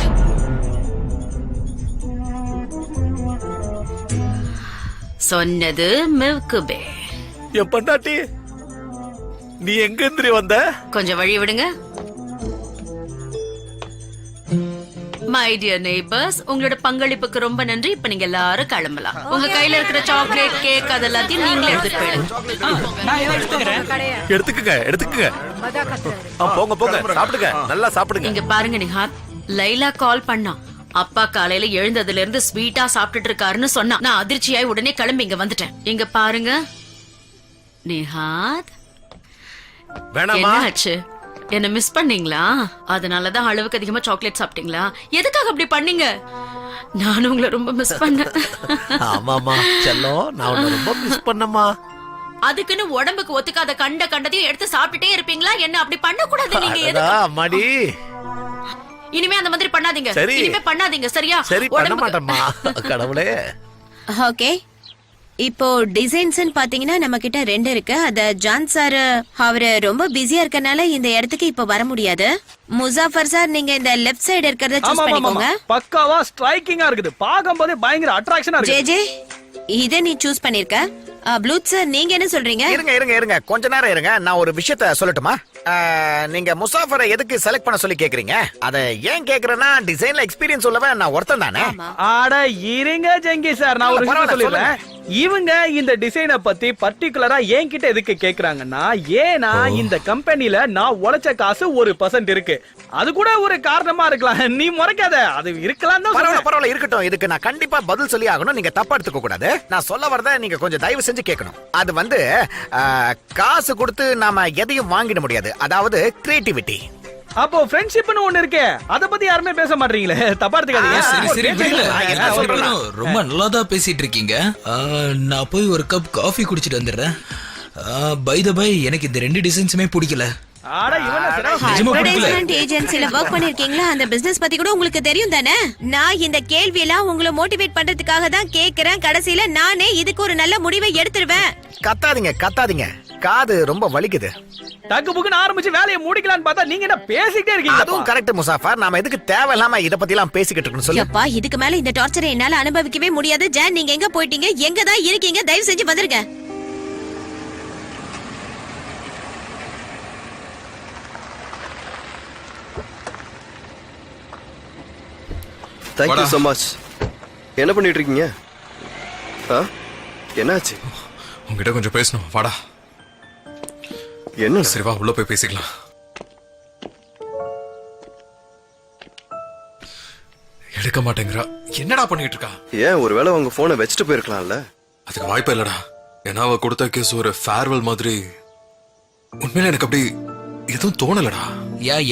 சொன்னது மில்க் பே. என் பொண்டாட்டி, நீ எங்க இருந்து வந்த? கொஞ்சம் வழி விடுங்க. மை டியர் நெய்பர்ஸ், உங்களோட பங்களிப்புக்கு ரொம்ப நன்றி. இப்ப நீங்க எல்லாரும் கிளம்பலாம். உங்க கையில இருக்கிற சாக்லேட், கேக் அதெல்லாத்தையும் நீங்களே எடுத்துட்டு போயிடுங்க. நான் இதை எடுத்துக்கிறேன். எடுத்துக்குங்க, எடுத்துக்குங்க. போங்க போங்க, சாப்பிடுங்க, நல்லா சாப்பிடுங்க. இங்க பாருங்க நிஹாத், லைலா கால் பண்ணா. அப்பா காலையில எழுந்ததுல இருந்து ஸ்வீட்டா சாப்பிட்டுட்டு இருக்காருன்னு சொன்னா. நான் அதிர்ச்சியாய் உடனே கிளம்பி இங்க வந்துட்டேன். இங்க பாருங்க நிஹாத், வேணாமா? என்னாச்சு? என்ன மிஸ் பண்ணீங்களா? அதனாலதான் அளவுக்கு அதிகமா சாக்லேட் சாப்பிட்டீங்களா? எதுக்காக அப்படி பண்ணீங்க? நானும் உங்களை ரொம்ப மிஸ் பண்ணேன். ஆமாமா செல்லம், நான் உன்னை ரொம்ப மிஸ் பண்ணமா. அதுக்குன்னு உடம்புக்கு ஒத்துக்காத கண்டதையும் எடுத்து சாப்பிட்டுட்டே இருப்பீங்களா? என்ன அப்படி பண்ண கூடாது. நீங்க எதுக்கு? அம்மாடி, இனிமே அந்த மாதிரி பண்ணாதீங்க. சரி. இனிமே பண்ணாதீங்க, சரியா? சரி பண்ண மாட்டேம்மா. கடவுளே. ஓகே, இப்போ டிசைன்ஸ் பாத்தீங்கன்னா நம்ம கிட்ட 2 இருக்கு. அத ஜான் சார் அவரு ரொம்ப பிஸியா இருக்கனால இந்த இடத்துக்கு இப்ப வர முடியாது. முசாஃபர் சார், நீங்க இந்த லெஃப்ட் சைடு இருக்கிறத சூஸ் பண்ணிக்கோங்க. பக்காவா ஸ்ட்ரைக்கிங்கா இருக்குது, பாக்கும்போதே பயங்கர அட்ராக்ஷனா இருக்கு. ஜே இத நீ சூஸ் பண்ணிருக்க. ப்ளூத் சார், நீங்க என்ன சொல்றீங்க? இருங்க கொஞ்ச நேரம் இருங்க. நான் ஒரு விஷயத்த சொல்லட்டுமா? நீங்க முசாஃபரை எதுக்கு செலக்ட் பண்ண சொல்லி கேக்குறீங்க? அத ஏன் கேக்குறேன்னா, டிசைன்ல எக்ஸ்பீரியன்ஸ் உள்ளவன் நான் ஒருத்தன் தானே. ஆட இருங்க ஜங்கி சார், நான் ஒரு விஷயம் சொல்லிடுறேன். இவங்க இந்த டிசைனை பத்தி பர்டிகுலரா என்கிட்ட எதுக்கு கேக்குறாங்கன்னா, ஏன்னா இந்த கம்பெனில நான் உழைச்ச காசு 1% இருக்கு. அது கூட ஒரு காரணமா இருக்கலாம். நீ முறைக்காத, அது இருக்கலாம் தான். பரவாயில்ல இருக்கட்டும். இதுக்கு நான் கண்டிப்பா பதில் சொல்லி ஆகணும். நீங்க தப்பா எடுத்துக்க கூடாது. நான் சொல்ல வரத நீங்க கொஞ்சம் தயவு செஞ்சு கேட்கணும். அது வந்து காசு கொடுத்து நாம எதையும் வாங்கிட முடியாது. அதாவது கிரியேட்டிவிட்டி. அப்போ ஃப்ரெண்ட்ஷிப்னு ஒண்ணு இருக்கே, அத பத்தி யாருமே பேச மாட்டீங்களே. தப்பா எடுத்துக்காதீங்க. சரி விடுங்க. ரொம்ப நல்லாதான் பேசிட்டு இருக்கீங்க. நான் போய் ஒரு கப் காஃபி குடிச்சிட்டு வந்துடுறேன். பை த பை, எனக்கு இந்த 2 டிசைன்ஸுமே பிடிக்கல. அட்வர்டைஸ்மென்ட் ஏஜென்சில வர்க் பண்ணிருக்கீங்களா? அந்த பிசினஸ் பத்தி கூட உங்களுக்கு தெரியும் தானே? நான் இந்த கேள்வி எல்லாம் உங்களை மோட்டிவேட் பண்றதுக்காக தான் கேக்குறேன். கடைசியில நானே இதுக்கு ஒரு நல்ல முடிவை எடுத்துருவேன். கத்தாதீங்க காது ரொம்ப வலிக்குது. டக்கு புக்குன்னு ஆரம்பிச்சு வேலையை முடிக்கலான்னு பார்த்தா நீங்க என்ன பேசிக்கிட்டே இருக்கீங்க. அதுவும் கரெக்ட் முசாஃபர். நாம எதுக்கு தேவையில்லாம இத பத்தி எல்லாம் பேசிக்கிட்டு இருக்கணும் சொல்லு. அப்பா இதுக்கு மேல இந்த டார்ச்சரை என்னால அனுபவிக்கவே முடியாது. ஜான் நீங்க எங்க போயிட்டீங்க? எங்க தான் இருக்கீங்க? தயவு செஞ்சு வந்துருங்க. Thank you so much. என்ன பண்ணிட்டு இருக்கீங்க? என்னாச்சு? உங்ககிட்ட கொஞ்சம் பேசணும். வாடா. என்ன? சரி வா, உள்ள போய் பேசிக்கலாம். எடுக்க மாட்டேங்கிறா. என்னடா பண்ணிட்டு இருக்கா? ஏன் ஒருவேளை உங்க போனை வச்சுட்டு போயிருக்கலாம்ல? அதுக்கு வாய்ப்பே இல்லடா. ஏன்னா அவ கொடுத்த கேஸ் ஒரு ஃபேர்வெல் மாதிரி. உண்மையில எனக்கு அப்படி எதுவும் தோணலடா.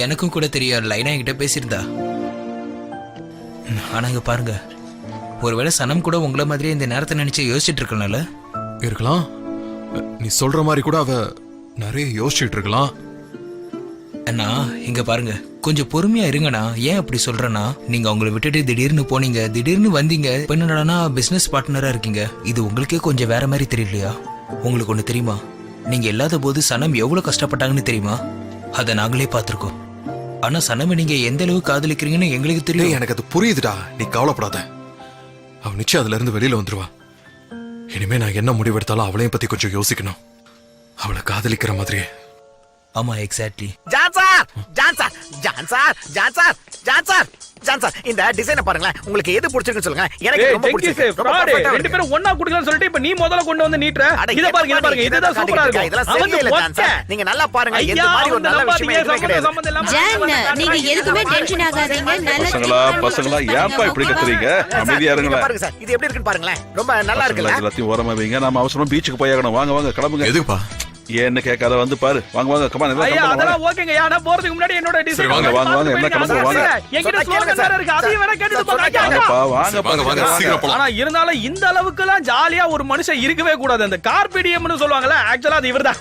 எனக்கும் கூட தெரியும். லைனா என்கிட்ட பேசியிருந்தா. ஆனா இங்க பாருங்க, ஒருவேளை சனம் கூட உங்களை மாதிரியே இந்த நேரத்தை நினைச்சு யோசிச்சுட்டு இருக்கனால இருக்கலாம். நீ சொல்ற மாதிரி கூட அவ நிறைய யோசிச்சுட்டு இருக்கலாம். அண்ணா இங்க பாருங்க, கொஞ்சம் பொறுமையா இருங்கண்ணா. ஏன் அப்படி சொல்றேன்னா, நீங்க அவங்கள விட்டுட்டு திடீர்னு போனீங்க, திடீர்னு வந்தீங்க. இப்ப என்னடானா பிசினஸ் பார்ட்னரா இருக்கீங்க. இது உங்களுக்கே கொஞ்சம் வேற மாதிரி தெரியலையா? உங்களுக்கு ஒண்ணு தெரியுமா? நீங்க இல்லாத போது சனம் எவ்வளவு கஷ்டப்பட்டாங்கன்னு தெரியுமா? அதை நாங்களே பார்த்திருக்கோம். ஆனா சனமை நீங்க எந்த அளவுக்கு காதலிக்கிறீங்கன்னு எங்களுக்கு தெரியும். எனக்கு அது புரியுதுடா, நீ கவலைப்படாத. அவ நிச்சயம் அதுல இருந்து வெளியில வந்துருவா. இனிமே நான் என்ன முடிவெடுத்தாலும் அவளையும் பத்தி கொஞ்சம் யோசிக்கணும். அவளை காதலிக்கிற மாதிரியே. ஆமா exactly. John sir, John sir, John sir, John sir, John sir, John sir, இந்த டிசைனை பாருங்களேன். உங்களுக்கு எது பிடிச்சிருக்குன்னு சொல்லுங்க. எனக்கு ரொம்ப பிடிச்சிருக்கு. ரொம்ப perfect ஆ ரெண்டு பேரும் ஒண்ணா குடுக்கலாம்னு சொல்லிட்டு இப்ப நீ முதல்ல கொண்டு வந்து நீட்ற. இத பாருங்க, இத பாருங்க. இதுதான் சூப்பரா இருக்கு. இதெல்லாம் சரியில்லை ஜான் சார். நீங்க நல்லா பாருங்க. இந்த மாதிரி ஒரு நல்ல விஷயம் எதுவுமே கிடையாது. ஜான் நீங்க எதுக்குமே டென்ஷன் ஆகாதீங்க. பசங்களா ஏன்பா இப்படி கத்துறீங்க? அமைதியா இருங்களேன். பாருங்க சார், இது எப்படி இருக்குன்னு பாருங்களேன். ரொம்ப நல்லா இருக்குல்ல? எல்லாத்தையும் ஓரமா வைங்க. நாம அவசரமா பீச்சுக்கு போயாகணும். வாங்க வாங்க கிளம்புங்க. எதுக்குப்பா? என்ன கேட்காத வந்து பாரு. வாங்க வாங்க கமான். ஐயா அதெல்லாம் ஓகேங்க. யானா போறதுக்கு முன்னாடி என்னோட டிசைன் வாங்க வாங்க வாங்க என்ன கிளம்புங்க வாங்க. என்கிட்ட ஸ்லோகன் வேற இருக்கு. அதையும் வேற கேட்டு பாருங்க. வாங்க வாங்க சீக்கிரம் போலாம். ஆனா இருந்தாலும் இந்த அளவுக்கு எல்லாம் ஜாலியா ஒரு மனுஷன் இருக்கவே கூடாது. அந்த கார்பீடியம்னு சொல்லுவாங்கல்ல, ஆக்சுவலா அது இவர்தான்.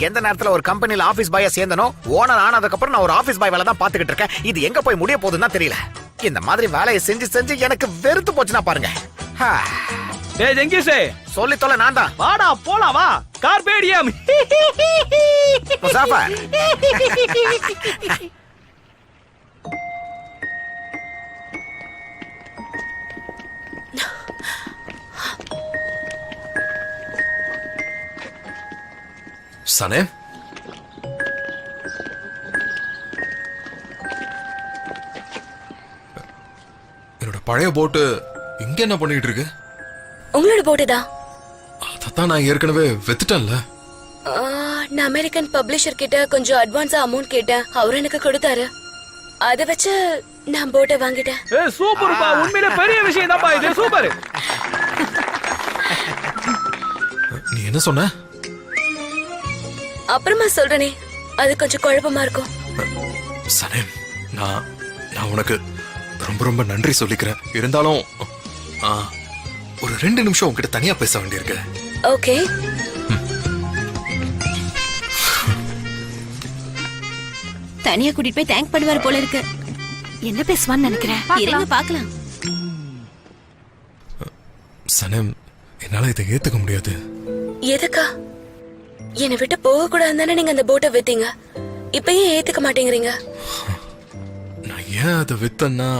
எந்த நேரத்துல ஒரு கம்பெனில ஆபீஸ் பாயா சேர்ந்தனோ, ஓனர் ஆனதுக்கு அப்புறம் நான் ஒரு ஆபீஸ் பாய் வேலை தான் பாத்துக்கிட்டு இருக்கேன். இது எங்க போய் முடிய போகுதுன்னு தான் தெரியல. இந்த மாதிரி வேலையை செஞ்சு செஞ்சு எனக்கு வெறுத்து போச்சுன்னா பாருங்க. டேய் ஜெங்கிஸே, சொல்லி தொலை நான் தான். வாடா போலாம் வா. கார்பேடியம். முசாஃபர். சனே, என்னோட பழைய போட்டு இங்க என்ன பண்ணிட்டு இருக்கு? உங்களோட போட்டு தான். அதான் நான் ஏற்கனவே வித்துட்டேன்ல. நான் அமெரிக்கன் பப்ளிஷர் கிட்ட கொஞ்சம் அட்வான்ஸா அமௌண்ட் கேட்டேன். அவர் எனக்கு கொடுத்தாரு. அத வச்சு நான் போட்டை வாங்கிட்டேன். சூப்பர்ப்பா, உண்மையிலே பெரிய விஷயம் தான்ப்பா இது. சூப்பர். நீ என்ன சொன்ன? அப்புறமா சொல்றேனே, அது கொஞ்சம் குழப்பமா இருக்கும். சனே, நான் உனக்கு ரொம்ப ரொம்ப நன்றி சொல்லிக்கிறேன். இருந்தாலும் ஒரு 2 நிமிஷம் உன்கிட்ட தனியா பேச வேண்டியிருக்கு. ஓகே. தனியா கூட்டிட்டு போய் தேங்க் பண்ணுவாரு போல இருக்கு. என்ன பேசுவான்னு நினைக்கிறேன். இருங்க பாக்கலாம். சனம், என்னால இதை ஏத்துக்க முடியாது. எதுக்கா? என்னை விட்டு போக கூடாதுன்னு நீங்க அந்த போட்டை வித்தீங்க. இப்ப ஏன் ஏத்துக்க மாட்டேங்கிறீங்க? நான் ஏன் அதை வித்தன்னா,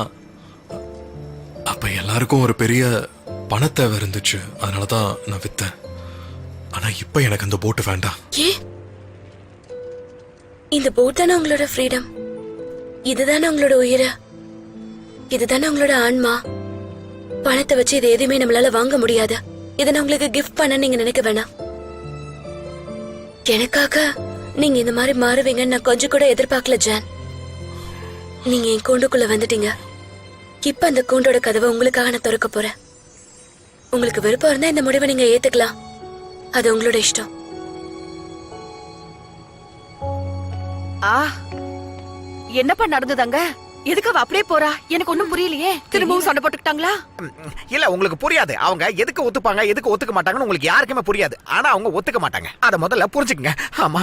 அப்ப எல்லாருக்கும் ஒரு பெரிய பணத்தேவை இருந்துச்சு. அதனாலதான் நான் வித்தேன். ஆனா இப்ப எனக்கு அந்த போட்டு வேண்டாம். ஏன்? இந்த போட் தானே உங்களோட ஃப்ரீடம். இதுதானே உங்களோட உயிர். இதுதானே உங்களோட ஆன்மா. பணத்தை வச்சு இது எதுவுமே நம்மளால வாங்க முடியாது. இதை நான் உங்களுக்கு கிஃப்ட் பண்ண நீங்க நினைக்க வேணாம். எனக்காக நீங்க இந்த மாதிரி மாறுவீங்கன்னு நான் கொஞ்சம் கூட எதிர்பார்க்கல ஜான். நீங்க என் கூண்டுக்குள்ள வந்துட்டீங்க. இப்ப அந்த கூண்டோட கதவை உங்களுக்காக நான் திறக்க போறேன். உங்களுக்கு விருப்பம் இருந்தா இந்த முடிவை நீங்க ஏத்துக்கலாம். அது உங்களோட இஷ்டம். என்னப்பா நடந்ததாங்க? எதுக்கு அவ அப்படியே போறா? எனக்கு ஒண்ணும் புரியலையே. திரும்பவும் சண்டை போட்டுக்கிட்டாங்களா? இல்ல, உங்களுக்கு புரியாது. அவங்க எதுக்கு ஒத்துப்பாங்க எதுக்கு ஒத்துக்க மாட்டாங்கன்னு உங்களுக்கு யாருக்குமே புரியாது. ஆனா அவங்க ஒத்துக்க மாட்டாங்க. அத முதல்ல புரிஞ்சுக்கங்க. ஆமா.